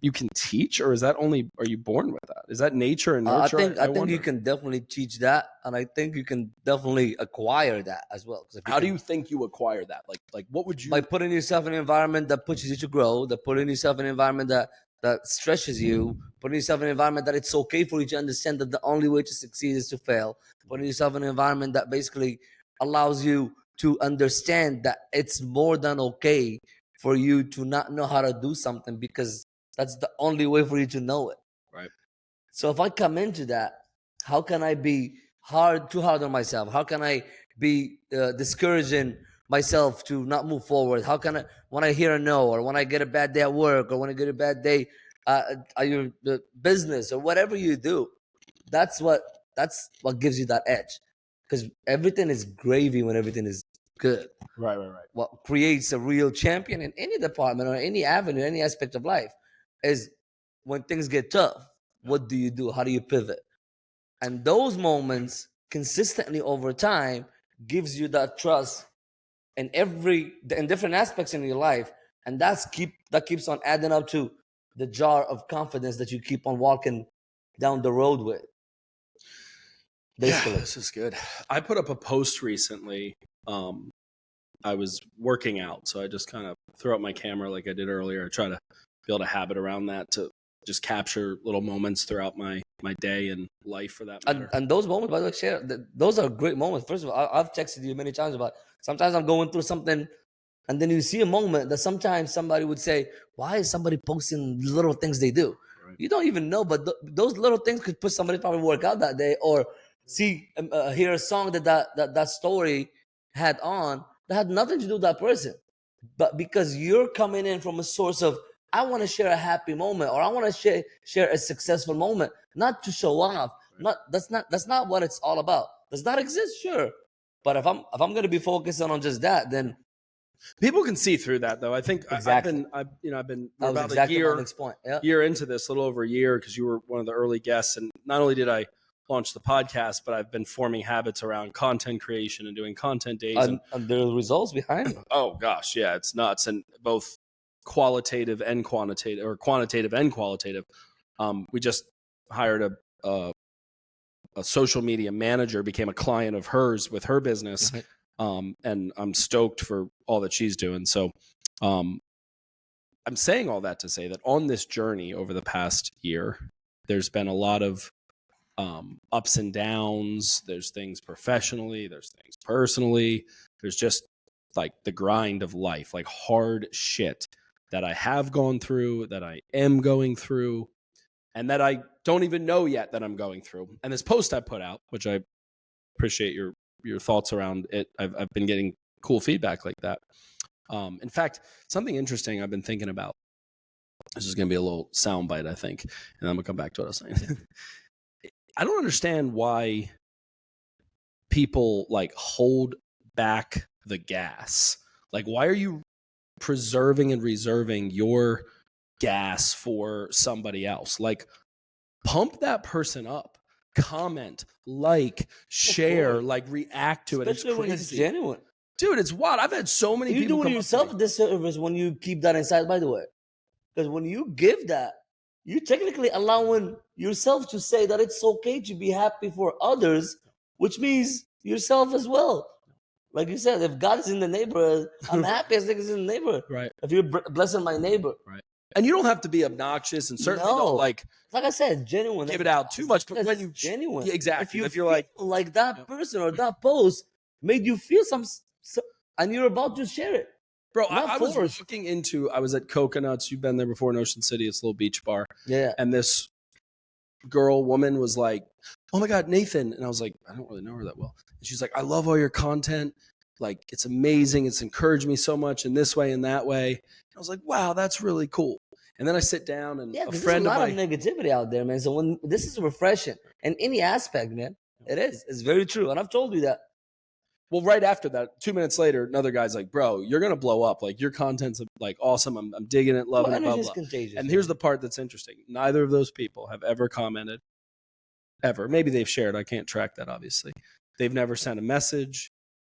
you can teach, or is that only, are you born with that? Is that nature and nurture? I think you can definitely teach that, and I think you can definitely acquire that as well. How do you think you acquire that? Like what would you? By putting yourself in an environment that pushes you to grow, that putting yourself in an environment that stretches you, putting yourself in an environment that it's okay for you to understand that the only way to succeed is to fail, putting yourself in an environment that basically allows you to understand that it's more than okay for you to not know how to do something, because that's the only way for you to know it. Right. So if I come into that, how can I be too hard on myself? How can I be discouraging myself to not move forward? How can I, when I hear a no, or when I get a bad day at work, or when I get a bad day at your business, or whatever you do, that's what gives you that edge. Because everything is gravy when everything is good. Right. What creates a real champion in any department or any avenue, any aspect of life, is when things get tough, what do you do? How do you pivot? And those moments consistently over time gives you that trust in different aspects in your life. And that keeps on adding up to the jar of confidence that you keep on walking down the road with. Basically. Yeah, this is good. I put up a post recently. I was working out, so I just kind of threw up my camera like I did earlier. I try to build a habit around that to just capture little moments throughout my day and life, for that matter. And those moments, by the way, share. Those are great moments. First of all, I've texted you many times about. Sometimes I'm going through something, and then you see a moment that sometimes somebody would say, "Why is somebody posting little things they do?" Right. You don't even know, but those little things could put somebody probably work out that day, or hear a song that story had on that had nothing to do with that person, but because you're coming in from a source of, I want to share a happy moment, or I want to share a successful moment, not to show off. Right. That's not what it's all about. Does that exist? Sure, but if I'm going to be focusing on just that, then people can see through that, though. I think exactly. I've been That was about exactly a my next point. Yeah. year into this, a little over a year, because you were one of the early guests, and not only did I launch the podcast, but I've been forming habits around content creation and doing content days, And there are results behind it. oh gosh, yeah, it's nuts, and both qualitative and quantitative, or quantitative and qualitative. We just hired a social media manager, became a client of hers with her business, and I'm stoked for all that she's doing. So I'm saying all that to say that on this journey over the past year, there's been a lot of ups and downs. There's things professionally, there's things personally, there's just like the grind of life, like hard shit that I have gone through, that I am going through, and that I don't even know yet that I'm going through. And this post I put out, which I appreciate your thoughts around it, I've been getting cool feedback like that. In fact, something interesting I've been thinking about, this is going to be a little soundbite, I think, and I'm going to come back to what I was saying. I don't understand why people like hold back the gas. Like, why are you preserving and reserving your gas for somebody else? Like, pump that person up, comment, like, share, like, react to it. Especially It's when it's crazy, genuine. dude. It's wild. I've had so many You're people doing come yourself up to a me. disservice when you keep that inside, by the way. Because when you give that, you're technically allowing yourself to say that it's okay to be happy for others, which means yourself as well. Like you said, if God is in the neighborhood, I'm happy as niggas in the neighborhood. Right. If you're blessing my neighbor. Right. And you don't have to be obnoxious, and certainly No. don't like I said, genuine. give it out too much. But when you genuine, yeah, exactly. If If you you're feel like that person or that post made you feel and you're about to share it. bro, Not I was forced. looking into, I was at Coconuts. You've been there before, in Ocean City. It's a little beach bar. Yeah. And this woman was like, "Oh my God, Nathan." And I was like, I don't really know her that well. And she's like, "I love all your content. Like, it's amazing. It's encouraged me so much in this way and that way." And I was like, wow, that's really cool. And then I sit down, and Yeah, a there's friend a lot of of mine, negativity out there, man. So when this is refreshing in any aspect, man, it is. It's very true. And I've told you that. well, right after that, 2 minutes later, another guy's like, "Bro, you're gonna blow up. Like, your content's like awesome. I'm digging it, loving it, blah Energy is blah." contagious. And here's the part that's interesting: neither of those people have ever commented, ever. Maybe they've shared. I can't track that, obviously. They've never sent a message.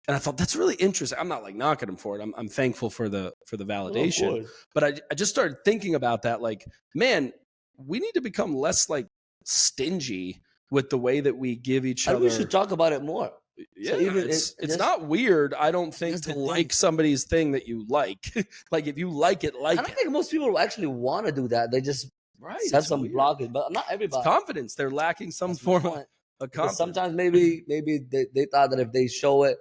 And I thought, that's really interesting. I'm not like knocking them for it. I'm thankful for the validation. Of course. But I just started thinking about that. Like, man, we need to become less like stingy with the way that we give each And other. we should talk about it more. Yeah, So even it's just- not weird, I don't think, That's to the like thing. somebody's thing that you like. Like, if you like it, like And I it. think most people actually want to do that. They just Right. set it's some weird. blockage, but not It's everybody. confidence. They're lacking some That's my form of point. a Because confidence. sometimes maybe they thought that if they show it,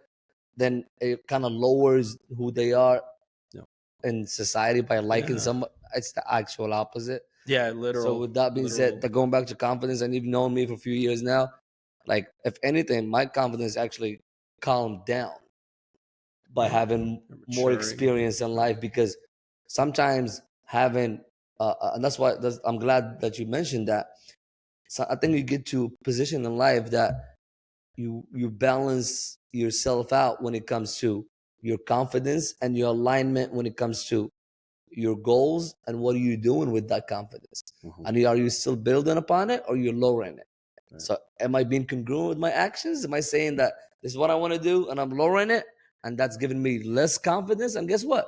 then it kind of lowers who they are Yeah. in society by liking Yeah. someone. It's the actual opposite. Yeah, literal. So with that being said, going back to confidence, and you've known me for a few years now, like if anything, my confidence actually calmed down by having You're more maturing. experience in life. Because sometimes having, and that's why I'm glad that you mentioned that. So I think you get to a position in life that you balance yourself out when it comes to your confidence and your alignment when it comes to your goals and what are you doing with that confidence. Mhm. And are you still building upon it or you're lowering it? Right. So am I being congruent with my actions? Am I saying that this is what I want to do and I'm lowering it and that's giving me less confidence? And guess what?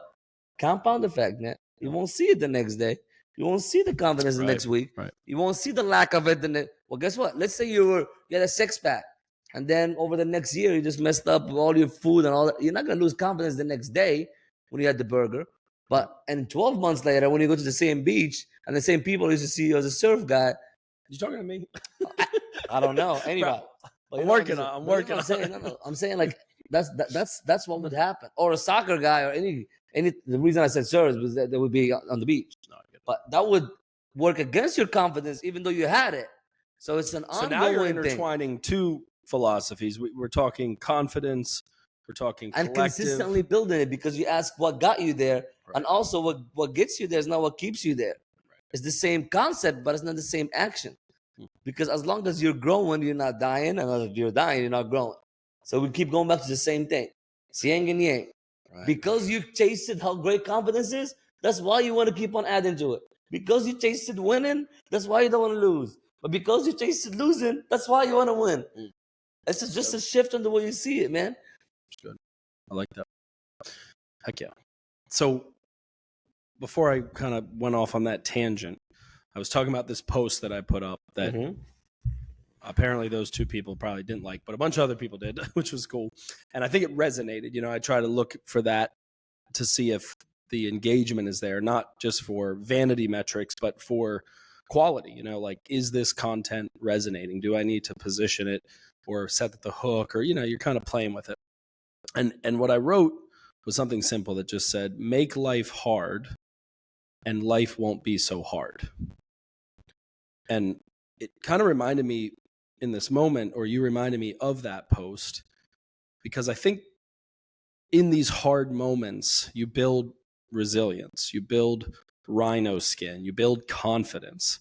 Compound effect, man. You won't see it the next day. You won't see the confidence the Right, next week. right. You won't see the lack of it. Well, guess what? Let's say you had a six-pack, and then over the next year you just messed up all your food and all that. You're not gonna lose confidence the next day when you had the burger. But and 12 months later, when you go to the same beach and the same people used to see you as a surf guy, You talking to me? I don't know anybody. But I'm working on. I'm saying, no. I'm saying like that's what would happen. Or a soccer guy or any. The reason I said surf was that they would be on the beach. No, I get it. But that would work against your confidence, even though you had it. So it's an So ongoing now you're thing. intertwining two philosophies. We're talking confidence. We're talking And collective. consistently building it, because you ask what got you there, Right. and also what gets you there is not what keeps you there. It's the same concept, but it's not the same action. Because as long as you're growing, you're not dying, and if you're dying, you're not growing. So we keep going back to the same thing. It's yin and yang. Right. Because you tasted how great confidence is, that's why you want to keep on adding to it. Because you tasted winning, that's why you don't want to lose. But because you tasted losing, that's why you want to win. It's just a shift in the way you see it, man. Good. I like that. Heck yeah. So before I kind of went off on that tangent, I was talking about this post that I put up that apparently those two people probably didn't like, but a bunch of other people did, which was cool. And I think it resonated. You know, I try to look for that to see if the engagement is there, not just for vanity metrics, but for quality. You know, like, is this content resonating? Do I need to position it or set the hook, or, you know, you're kind of playing with it. And what I wrote was something simple that just said, make life hard and life won't be so hard. And it kind of reminded me in this moment, or you reminded me of that post, because I think in these hard moments, you build resilience, you build rhino skin, you build confidence.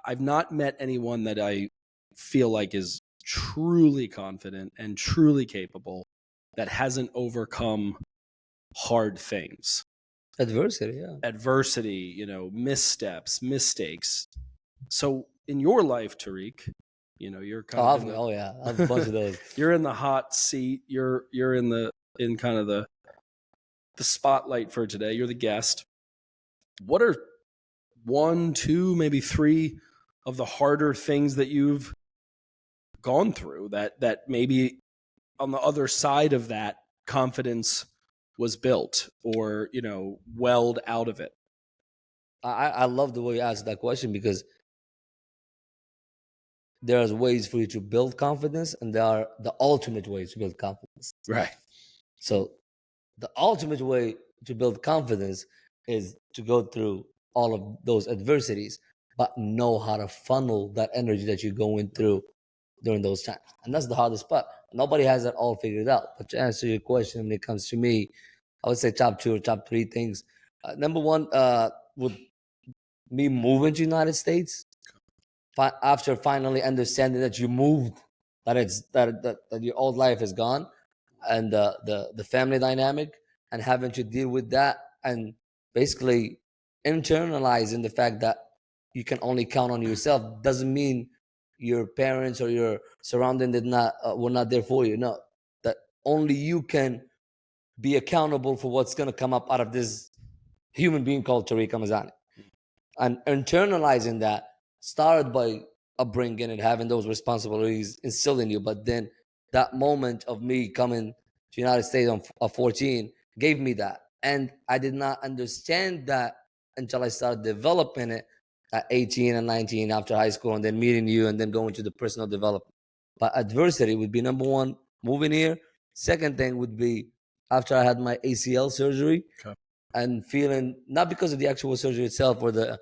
I've not met anyone that I feel like is truly confident and truly capable that hasn't overcome hard things. Adversity, yeah. Adversity, you know, missteps, mistakes. So in your life, Tarik, you know, you're kind of I have a bunch of those. You're in the hot seat. You're in kind of the spotlight for today. You're the guest. What are 1, 2, maybe 3 of the harder things that you've gone through that maybe on the other side of that confidence was built, or, you know, welled out of it? I love the way you asked that question, because there's ways for you to build confidence, and there are the ultimate ways to build confidence. Right. So the ultimate way to build confidence is to go through all of those adversities, but know how to funnel that energy that you're going through during those times. And that's the hardest part. Nobody has that all figured out. But to answer your question, when it comes to me, I would say top 2 or top 3 things. Number 1, would me moving to the United States. After finally understanding that you moved, that your old life is gone, and the family dynamic, and having to deal with that, and basically internalizing the fact that you can only count on yourself, doesn't mean your parents or your surrounding were not there for you. No, that only you can be accountable for what's going to come up out of this human being called Tarik El Mazani. And internalizing that started by upbringing and having those responsibilities instilled in you. But then that moment of me coming to the United States at 14 gave me that. And I did not understand that until I started developing it at 18 and 19 after high school, and then meeting you, and then going to the personal development. But adversity would be number 1, moving here. Second thing would be after I had my ACL surgery. Okay. And feeling, not because of the actual surgery itself or the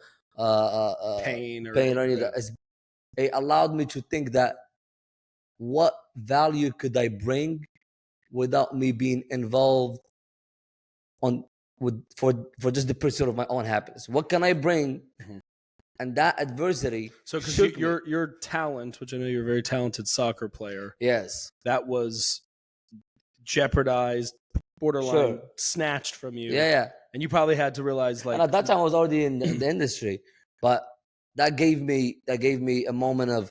Pain or any of that, it allowed me to think that what value could I bring without me being involved for just the pursuit of my own happiness. What can I bring? Mhm. And that adversity. So because shook me. your talent, which I know you're a very talented soccer player, Yes, that was jeopardized, borderline snatched from you. yeah. And you probably had to realize, like, And at that time I was already in the industry, but that gave me a moment of,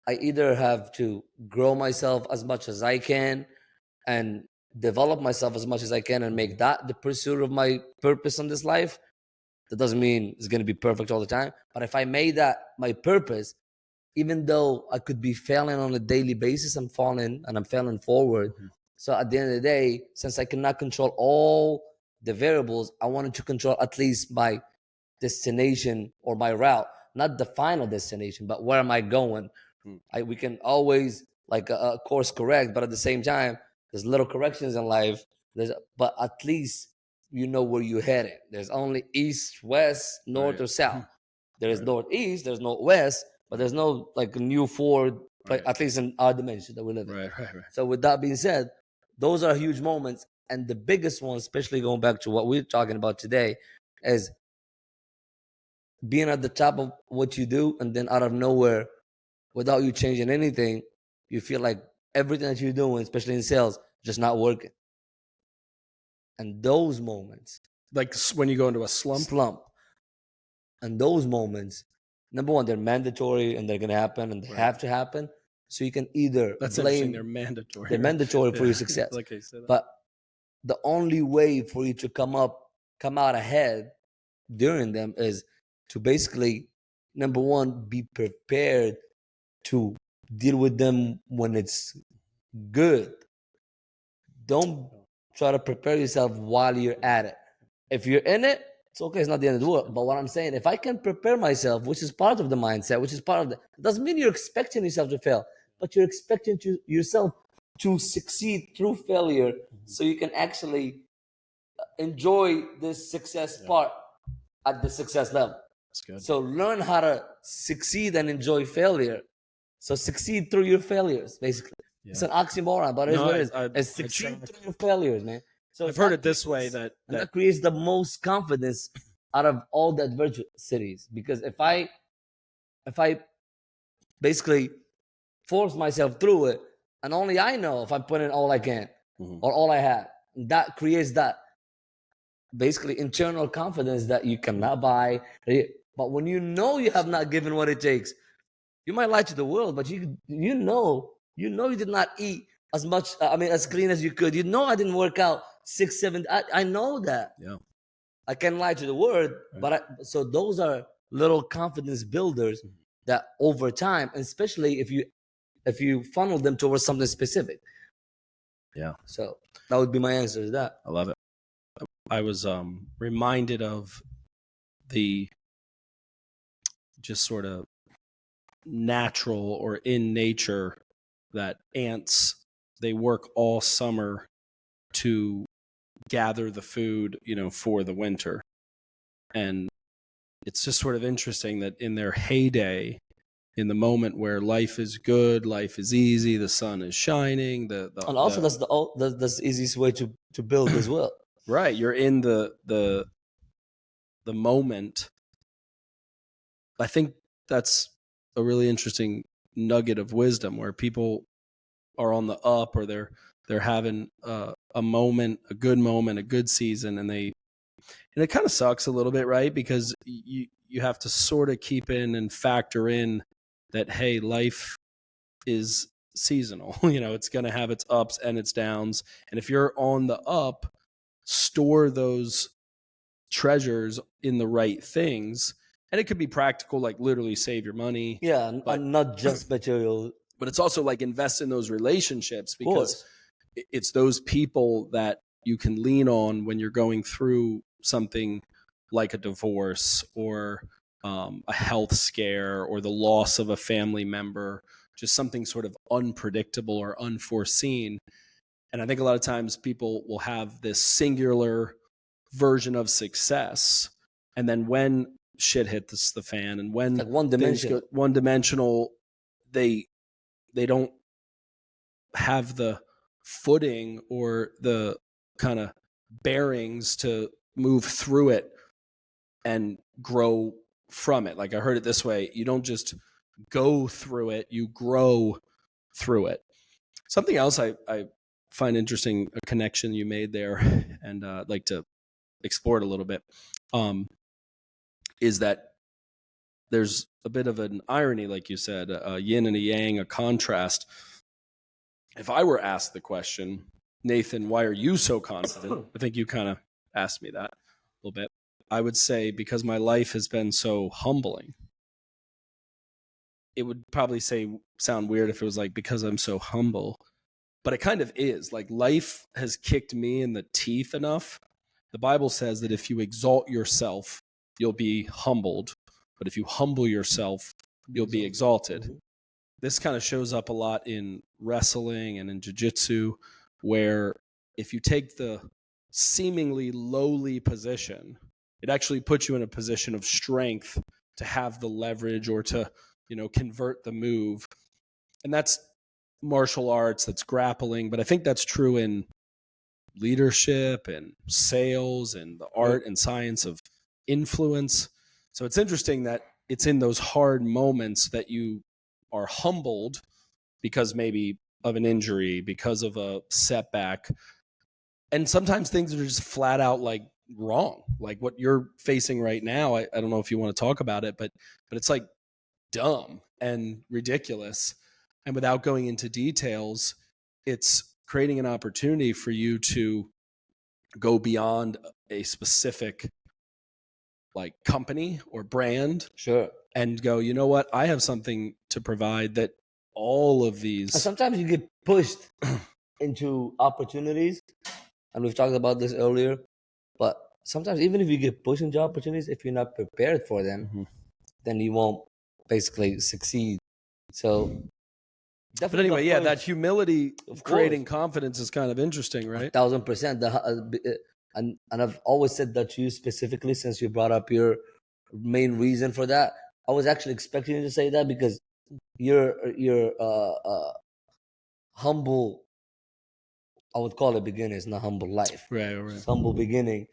I either have to grow myself as much as I can and develop myself as much as I can and make that the pursuit of my purpose in this life. That doesn't mean it's going to be perfect all the time. But if I made that my purpose, even though I could be failing on a daily basis, I'm falling and I'm failing forward. Mhm. So at the end of the day, since I cannot control all the variables, I wanted to control at least my destination or my route, not the final destination, but where am I going? We can always like course correct, but at the same time, there's little corrections in life. But at least you know where you're headed. There's only east, west, north, Right. or south. There is Right. northeast, there's northwest, but there's no like new forward, Right. at least in our dimension that we live in. Right. So with that being said, those are huge moments. And the biggest one, especially going back to what we're talking about today, is being at the top of what you do, and then out of nowhere, without you changing anything, you feel like everything that you're doing, especially in sales, just not working. And those moments, Like when you go into a slump. And those moments, number one, they're mandatory and they're going to happen and they have to happen. So you can either That's blame. interesting. They're mandatory. They're mandatory for your success. Like I said. But the only way for you to come out ahead during them is to basically, number one, be prepared to deal with them when it's good. Don't try to prepare yourself while you're at it. If you're in it, it's okay. It's not the end of the world. But what I'm saying, if I can prepare myself, which is part of the mindset, which is part of it doesn't mean you're expecting yourself to fail, but you're expecting yourself to succeed through failure, so you can actually enjoy this success part at the success level. That's good. So learn how to succeed and enjoy failure. So succeed through your failures, basically. Yeah. It's an oxymoron, but it is what it is. It's succeed through your failures, man. So I've heard it this way that creates the most confidence out of all the adversities. Because if I basically force myself through it, and only I know if I put in all I can or all I have, that creates that basically internal confidence that you cannot buy. But when you know you have not given what it takes, you might lie to the world, but you know you did not eat as much. As clean as you could. You know I didn't work out 6, 7. I know that. Yeah. I can lie to the world, but so those are little confidence builders that over time, especially if you funnel them towards something specific. Yeah. So that would be my answer to that. I love it. I was reminded of the just sort of natural or in nature that ants, they work all summer to gather the food, for the winter. And it's just sort of interesting that in their heyday, in the moment where life is good, life is easy, the sun is shining, and also that's the easiest way to build as well. Right, you're in the moment. I think that's a really interesting nugget of wisdom where people are on the up, or they're having a moment, a good moment, a good season, and it kind of sucks a little bit, right? Because you have to sort of keep in and factor in that, hey, life is seasonal. It's going to have its ups and its downs. And if you're on the up, store those treasures in the right things. And it could be practical, like literally save your money. Yeah, but not just material. But it's also like invest in those relationships, because it's those people that you can lean on when you're going through something like a divorce or a health scare or the loss of a family member, just something sort of unpredictable or unforeseen. And I think a lot of times people will have this singular version of success, and then when shit hits the fan and when like one dimensional, they don't have the footing or the kind of bearings to move through it and grow from it. Like I heard it this way: you don't just go through it, you grow through it. Something else I find interesting, a connection you made there, and I'd like to explore it a little bit, is that there's a bit of an irony, like you said, a yin and a yang, a contrast. If I were asked the question, Nathan, why are you so confident? I think you kind of asked me that a little bit. I would say because my life has been so humbling, it would probably sound weird if it was like because I'm so humble, but it kind of is. Like life has kicked me in the teeth enough. The Bible says that if you exalt yourself, you'll be humbled, but if you humble yourself, you'll be exalted. Mm-hmm. This kind of shows up a lot in wrestling and in jiu-jitsu, where if you take the seemingly lowly position, it actually puts you in a position of strength to have the leverage or to, convert the move. And that's martial arts, that's grappling, but I think that's true in leadership and sales and the art and science of influence. So it's interesting that it's in those hard moments that you are humbled because maybe of an injury, because of a setback. And sometimes things are just flat out like wrong. Like what you're facing right now, I don't know if you want to talk about it, but it's like dumb and ridiculous. And without going into details, it's creating an opportunity for you to go beyond a specific like company or brand. Sure. And go, you know what? I have something to provide that all of these. Sometimes you get pushed into opportunities, and we've talked about this earlier, but sometimes even if you get pushed into opportunities, if you're not prepared for them, then you won't basically succeed. So but anyway, yeah, that humility of creating confidence is kind of interesting, right? 1,000%. And I've always said that to you specifically, since you brought up your main reason for that. I was actually expecting you to say that because your humble, I would call it beginning, it's not humble life. Right. Humble beginning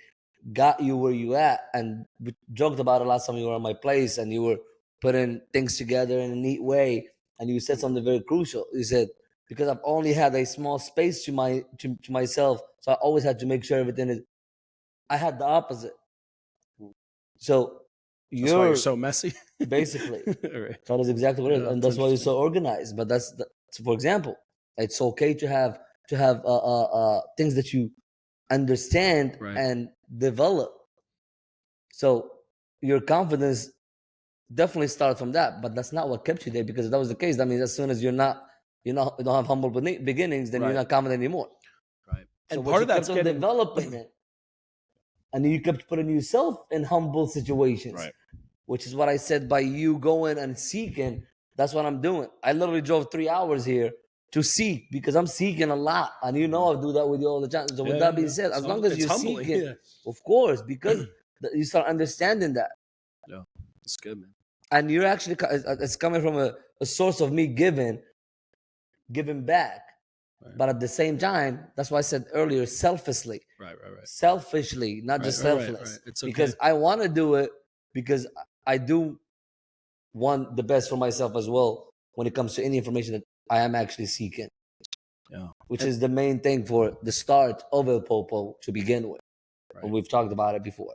got you where you at, and we joked about it last time you were at my place, and you were putting things together in a neat way, and you said something very crucial. You said, because I've only had a small space to myself, so I always had to make sure everything is. I had the opposite. So that's why you're so messy, basically. Right. That is exactly what it is, and that's why you're so organized. But so for example, it's okay to have things that you understand and develop. So your confidence definitely started from that, but that's not what kept you there. Because if that was the case, that means as soon as you don't have humble beginnings, then you're not confident anymore. Right. So and part of that's getting developing it, and you kept putting yourself in humble situations. Right. Which is what I said by you going and seeking. That's what I'm doing. I literally drove 3 hours here to seek because I'm seeking a lot. And I do that with you all the time. So with that being said, as long as you're seeking, of course, because you start understanding that. Yeah, it's good, man. And you're actually, it's coming from a source of me giving back. Right. But at the same time, that's why I said earlier, selfishly. Right. Selfishly, not just selfless. Right. It's okay. Because I want to do it because I do want the best for myself as well when it comes to any information that I am actually seeking. Yeah. Which is the main thing for the start of El Popo to begin with. Right. And we've talked about it before.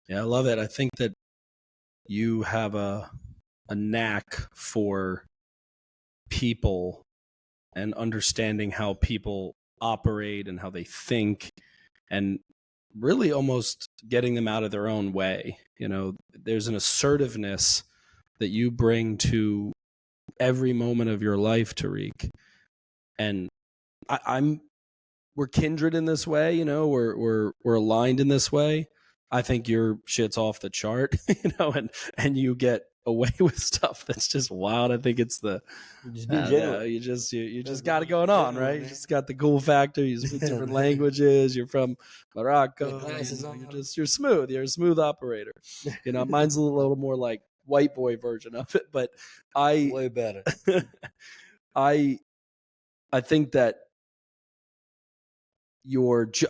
Yeah, I love it. I think that you have a knack for people and understanding how people operate and how they think, and really almost getting them out of their own way. There's an assertiveness that you bring to every moment of your life, Tarik. And we're kindred in this way, we're aligned in this way. I think your shit's off the chart, and you get away with stuff that's just wild. I think it's the you just got it going on, right? You just got the cool factor. You speak different languages. You're from Morocco. You're smooth. You're a smooth operator. Mine's a little more like white boy version of it, but way better. I think that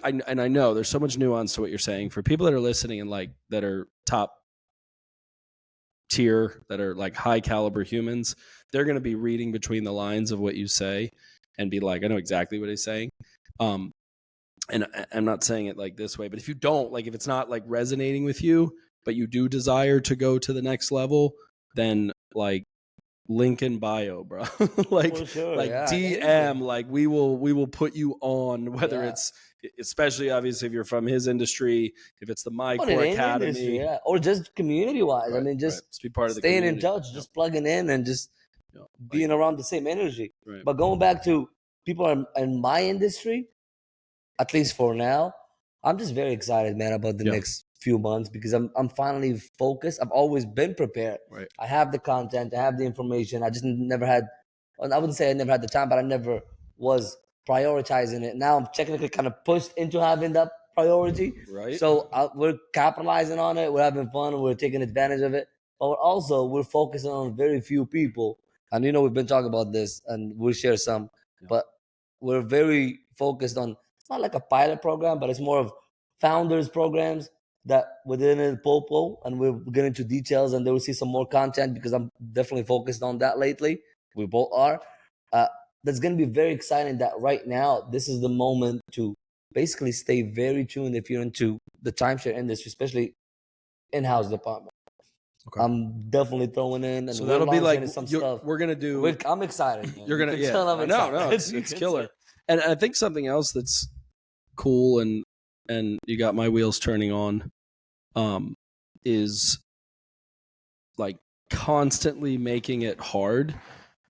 and I know there's so much nuance to what you're saying. For people that are listening and that are top tier, that are like high caliber humans, they're going to be reading between the lines of what you say and be like, I know exactly what he's saying. And I'm not saying it like this way, but if you don't, if it's not resonating with you, but you do desire to go to the next level, then link in bio, bro. Like, For sure, like yeah, DM, anything. like we will put you on, whether Yeah. it's, especially obviously if you're from his industry, if it's the My Or in Core any industry, Academy, yeah. Or just community wise. I right, mean, right, just just be part of the staying in community. touch, just plugging in and just Yep. being around the same energy. Right. But going back to people in my industry, at least for now, I'm just very excited, man, about the Yeah. next few months because I'm finally focused. I've always been prepared. Right. I have the content, I have the information. I just never had, well, I wouldn't say I never had the time, but I never was prioritizing it. Now I'm technically kind of pushed into having that priority. Right. So we're capitalizing on it. We're having fun. We're taking advantage of it. But also, we're focusing on very few people. And we've been talking about this, and we'll share some. Yeah. But we're very focused on. It's not like a pilot program, but it's more of founders programs that within the Popo, and we'll get into details, and they will see some more content because I'm definitely focused on that lately. We both are. That's going to be very exciting. That right now, this is the moment to basically stay very tuned if you're into the timeshare industry, especially in-house department. Okay. I'm definitely throwing in, and So we're that'll be launching like some stuff. we're gonna do. I'm excited. Man. You're You gonna, can yeah. tell I'm No, excited. it's You can killer. tell. And I think something else that's cool and you got my wheels turning on, is like constantly making it hard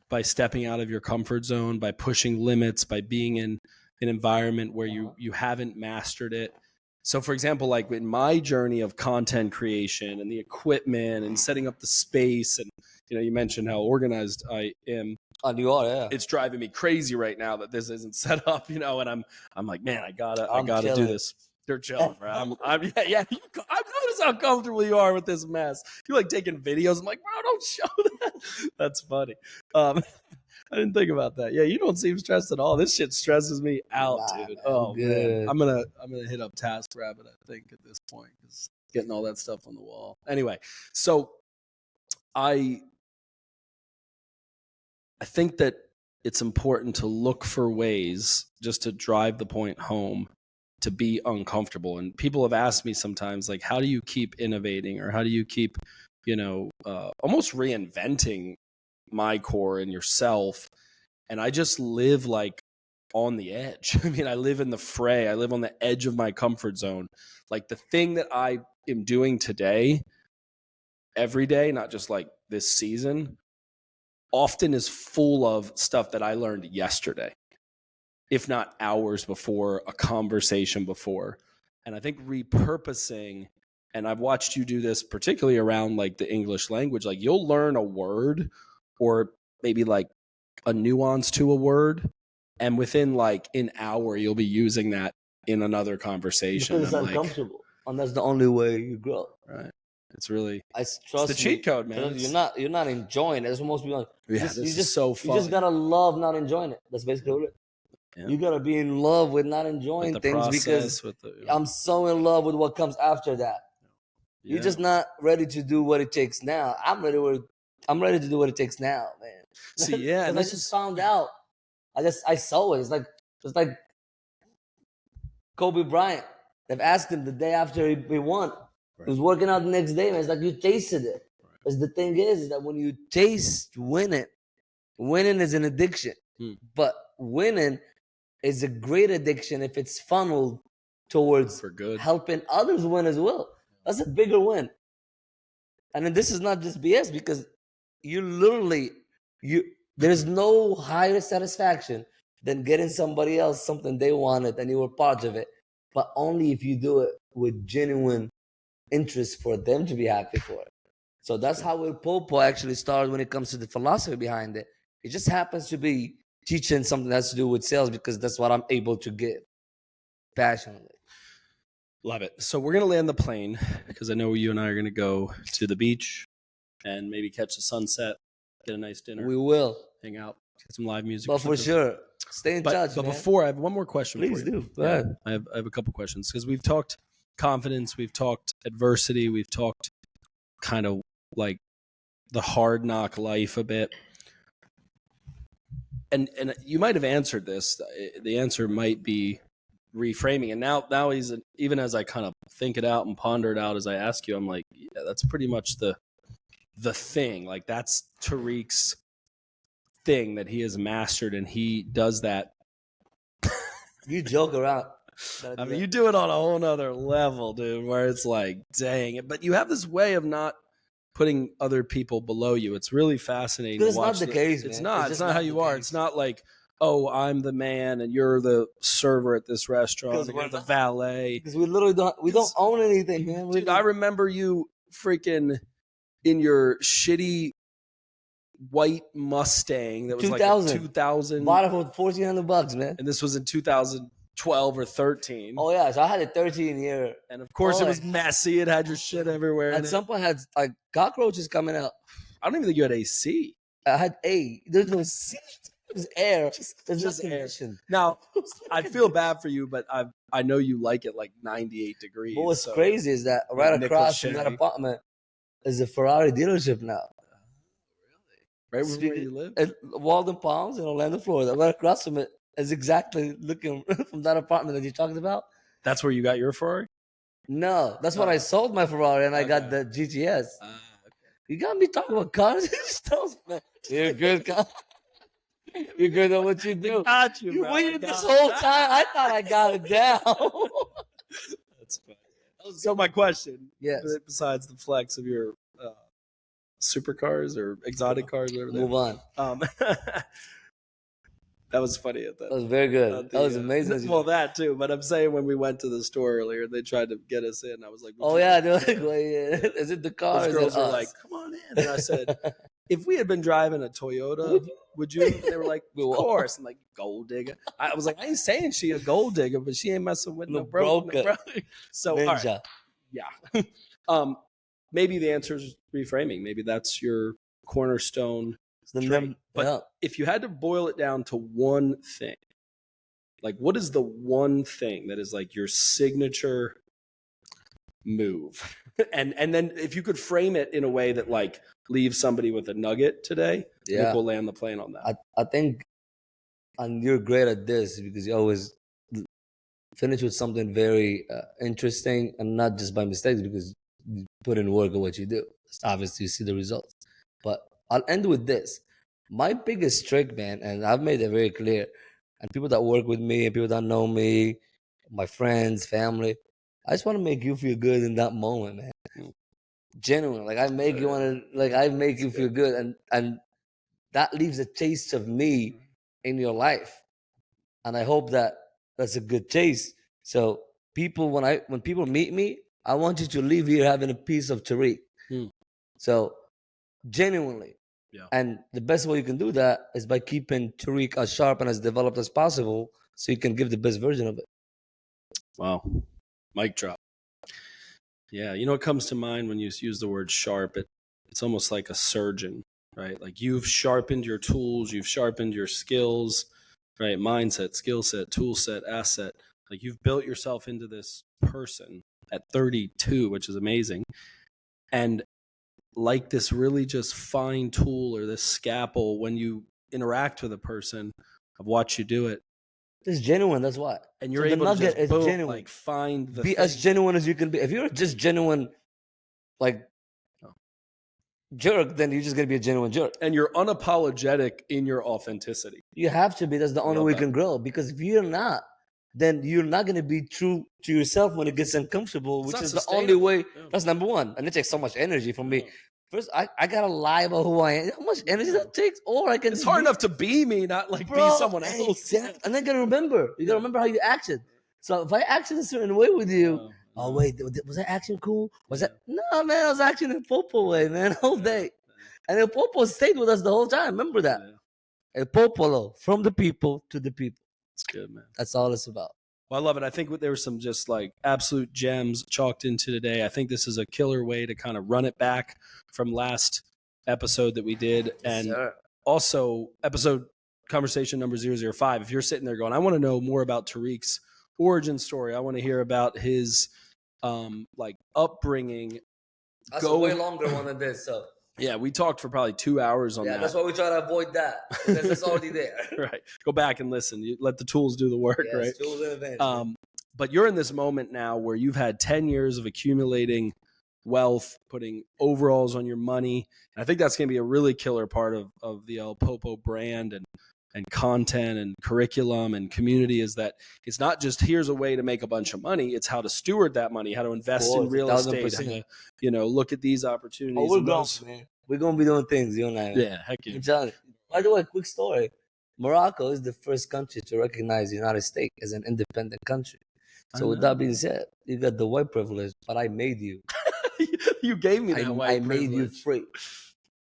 by stepping out of your comfort zone, by pushing limits, by being in an environment where you haven't mastered it. So for example, like in my journey of content creation and the equipment and setting up the space, and you mentioned how organized I am. And you are, yeah. It's driving me crazy right now that this isn't set up, and I'm like, man, I gotta do chilling. this. They're chilling, bro. I'm yeah. I've noticed how comfortable you are with this mess. You're like taking videos. I'm like, bro, don't show that. That's funny. I didn't think about that. Yeah, you don't seem stressed at all. This shit stresses me out, Nah, dude. man, Oh good. man, I'm gonna hit up TaskRabbit, I think, at this point, because getting all that stuff on the wall. Anyway, so I think that it's important to look for ways just to drive the point home to be uncomfortable. And people have asked me sometimes, like, how do you keep innovating, or how do you keep, almost reinventing My Core and yourself? And I just live like on the edge. I mean, I live in the fray. I live on the edge of my comfort zone. Like the thing that I am doing today, every day, not just like this season, often is full of stuff that I learned yesterday, if not hours before, a conversation before. And I think repurposing, and I've watched you do this particularly around like the English language, like you'll learn a word or maybe like a nuance to a word, and within like an hour you'll be using that in another conversation. Because it's uncomfortable, and that's the only way you grow. Right. It's really, Trust it's the cheat code, man. You're not enjoying it. It's almost be like this is so fun. You just gotta love not enjoying it. That's basically it. Yeah. You gotta be in love with not enjoying with things process, because I'm so in love with what comes after that. Yeah. You're just not ready to do what it takes now. I'm ready to do what it takes now, man. See, yeah, and I just found out. I saw it. It's like Kobe Bryant. They've asked him the day after he won. Right. He was working out the next day, man. It's like you tasted it. Right. Because the thing is that when you taste winning is an addiction. But winning is a great addiction if it's funneled towards helping others win as well. That's a bigger win. And then this is not just BS because there's no higher satisfaction than getting somebody else something they wanted and you were part of it. But only if you do it with genuine interest for them to be happy for it. So that's how Will Popo actually started when it comes to the philosophy behind it. It just happens to be teaching something that has to do with sales because that's what I'm able to give passionately. Love it. So we're going to land the plane because I know you and I are going to go to the beach and maybe catch the sunset, get a nice dinner. We will. Hang out, get some live music. But for sure, stay in touch, But man. before, I have one more question Please for you. do. Go ahead. I have a couple questions because we've talked confidence, we've talked adversity, we've talked kind of like the hard knock life a bit. And you might have answered this. The answer might be reframing. And now even as I kind of think it out and ponder it out as I ask you, I'm like, yeah, that's pretty much the thing. Like that's Tarik's thing that he has mastered, and he does that. You joke around. I mean, you do it on a whole nother level, dude, where it's like, dang it. But you have this way of not putting other people below you. It's really fascinating. It's not the case, man. It's not. It's not how you are. Case. It's not like, oh, I'm the man and you're the server at this restaurant. You're the valet. Because we literally don't own anything, man. Dude, I remember you freaking in your shitty white Mustang that was 2000. like a 2000. Bought it for $1,400, man. And this was in 2012 or 13. Oh yeah, so I had a 13-year. And of course, it was messy. It had your shit everywhere. At some point, I had like cockroaches coming out. I don't even think you had AC. I had There's no C. There's air. There's Just no air. condition. Now, I feel bad for you, but I know you like it like 98 degrees. But what's crazy is that right across from that apartment is a Ferrari dealership now. Right where you live? At Walden Palms in Orlando, Florida. Right across from it is exactly looking from that apartment that you talked about. That's where you got your Ferrari? No, that's when I sold my Ferrari and I got the GTS. Okay. You got me talking about cars. You're good, you're good at what you do. Got you, bro. Waited this whole time. I thought I got it down. That's funny. So my question, yes, besides the flex of your supercars or exotic cars, whatever. Move on. That was funny at that. That was very good. That was amazing. Well, that too. But I'm saying when we went to the store earlier, they tried to get us in. I was like, "Oh yeah, they're like, is it the car?" Those girls were like, "Come on in." And I said, "If we had been driving a Toyota, would you?" And they were like, "Of course." I'm like, "Gold digger." I was like, "I ain't saying she a gold digger, but she ain't messing with no broke." So, Ninja. all right. Yeah. Maybe the answer is reframing. Maybe that's your cornerstone. But if you had to boil it down to one thing, like what is the one thing that is like your signature move? and then if you could frame it in a way that like leaves somebody with a nugget today, I think we'll land the plane on that. I think, and you're great at this because you always finish with something very interesting and not just by mistakes because you put in work at what you do. Obviously, you see the results. But I'll end with this. My biggest trick, man, and I've made it very clear, and people that work with me and people that know me, my friends, family, I just want to make you feel good in that moment, man. Genuine. Like I make you want to, like I make you feel good, and that leaves a taste of me in your life. And I hope that that's a good taste. So people, when people meet me, I want you to leave here having a piece of Tarik. So genuinely. Yeah. And the best way you can do that is by keeping Tarik as sharp and as developed as possible so you can give the best version of it. Wow. Mic drop. Yeah. You know what comes to mind when you use the word sharp? It's almost like a surgeon, right? Like you've sharpened your tools, you've sharpened your skills, right? Mindset, skill set, tool set, asset. Like you've built yourself into this person at 32, which is amazing. And like this really just fine tool or this scalpel, when you interact with a person, I've watched you do it. It's genuine, that's why. And you're able to just boom, like find the be thing. As genuine as you can be. If you're just genuine, like jerk, then you're just gonna be a genuine jerk. And you're unapologetic in your authenticity. You have to be. That's the only way you can grow. Because if you're not, then you're not gonna be true to yourself when it gets uncomfortable, which is the only way. That's number one. And it takes so much energy from me. First, I gotta lie about who I am. How much energy that takes? Or I can. It's hard enough to be me, not like be someone else. Exactly. And then you gotta remember. You gotta remember how you acted. So if I acted a certain way with you, oh wait, was that action cool? Was that no man? I was acting in Popo way, man, all day. And El Popo stayed with us the whole time. Remember that? El Popolo, from the people to the people. It's good, man. That's all it's about. Well, I love it. I think there were some just like absolute gems chalked into today. I think this is a killer way to kind of run it back from last episode that we did. And also episode conversation number 005. If you're sitting there going, I want to know more about Tarik's origin story. I want to hear about his like upbringing. That's a way longer one than this. So yeah, we talked for probably 2 hours on that. Yeah, that's why we try to avoid that. Because it's already there. Right. Go back and listen. You let the tools do the work, right? Tools and advantage. But you're in this moment now where you've had 10 years of accumulating wealth, putting overalls on your money. And I think that's going to be a really killer part of the El Popo brand and content and curriculum and community, is that it's not just here's a way to make a bunch of money. It's how to steward that money, how to invest in real estate, how to, look at these opportunities. Oh, we're going, man. We're going to be doing things, you and I. Yeah, heck yeah. I'm telling you. By the way, quick story. Morocco is the first country to recognize the United States as an independent country. So with that being said, you got the white privilege, but I made you. You gave me that white privilege. I made you free.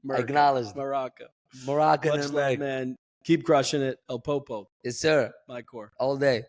America, Acknowledge Morocco. Moroccan Much love, man. Keep crushing it. El Popo. Yes, sir. My core. All day.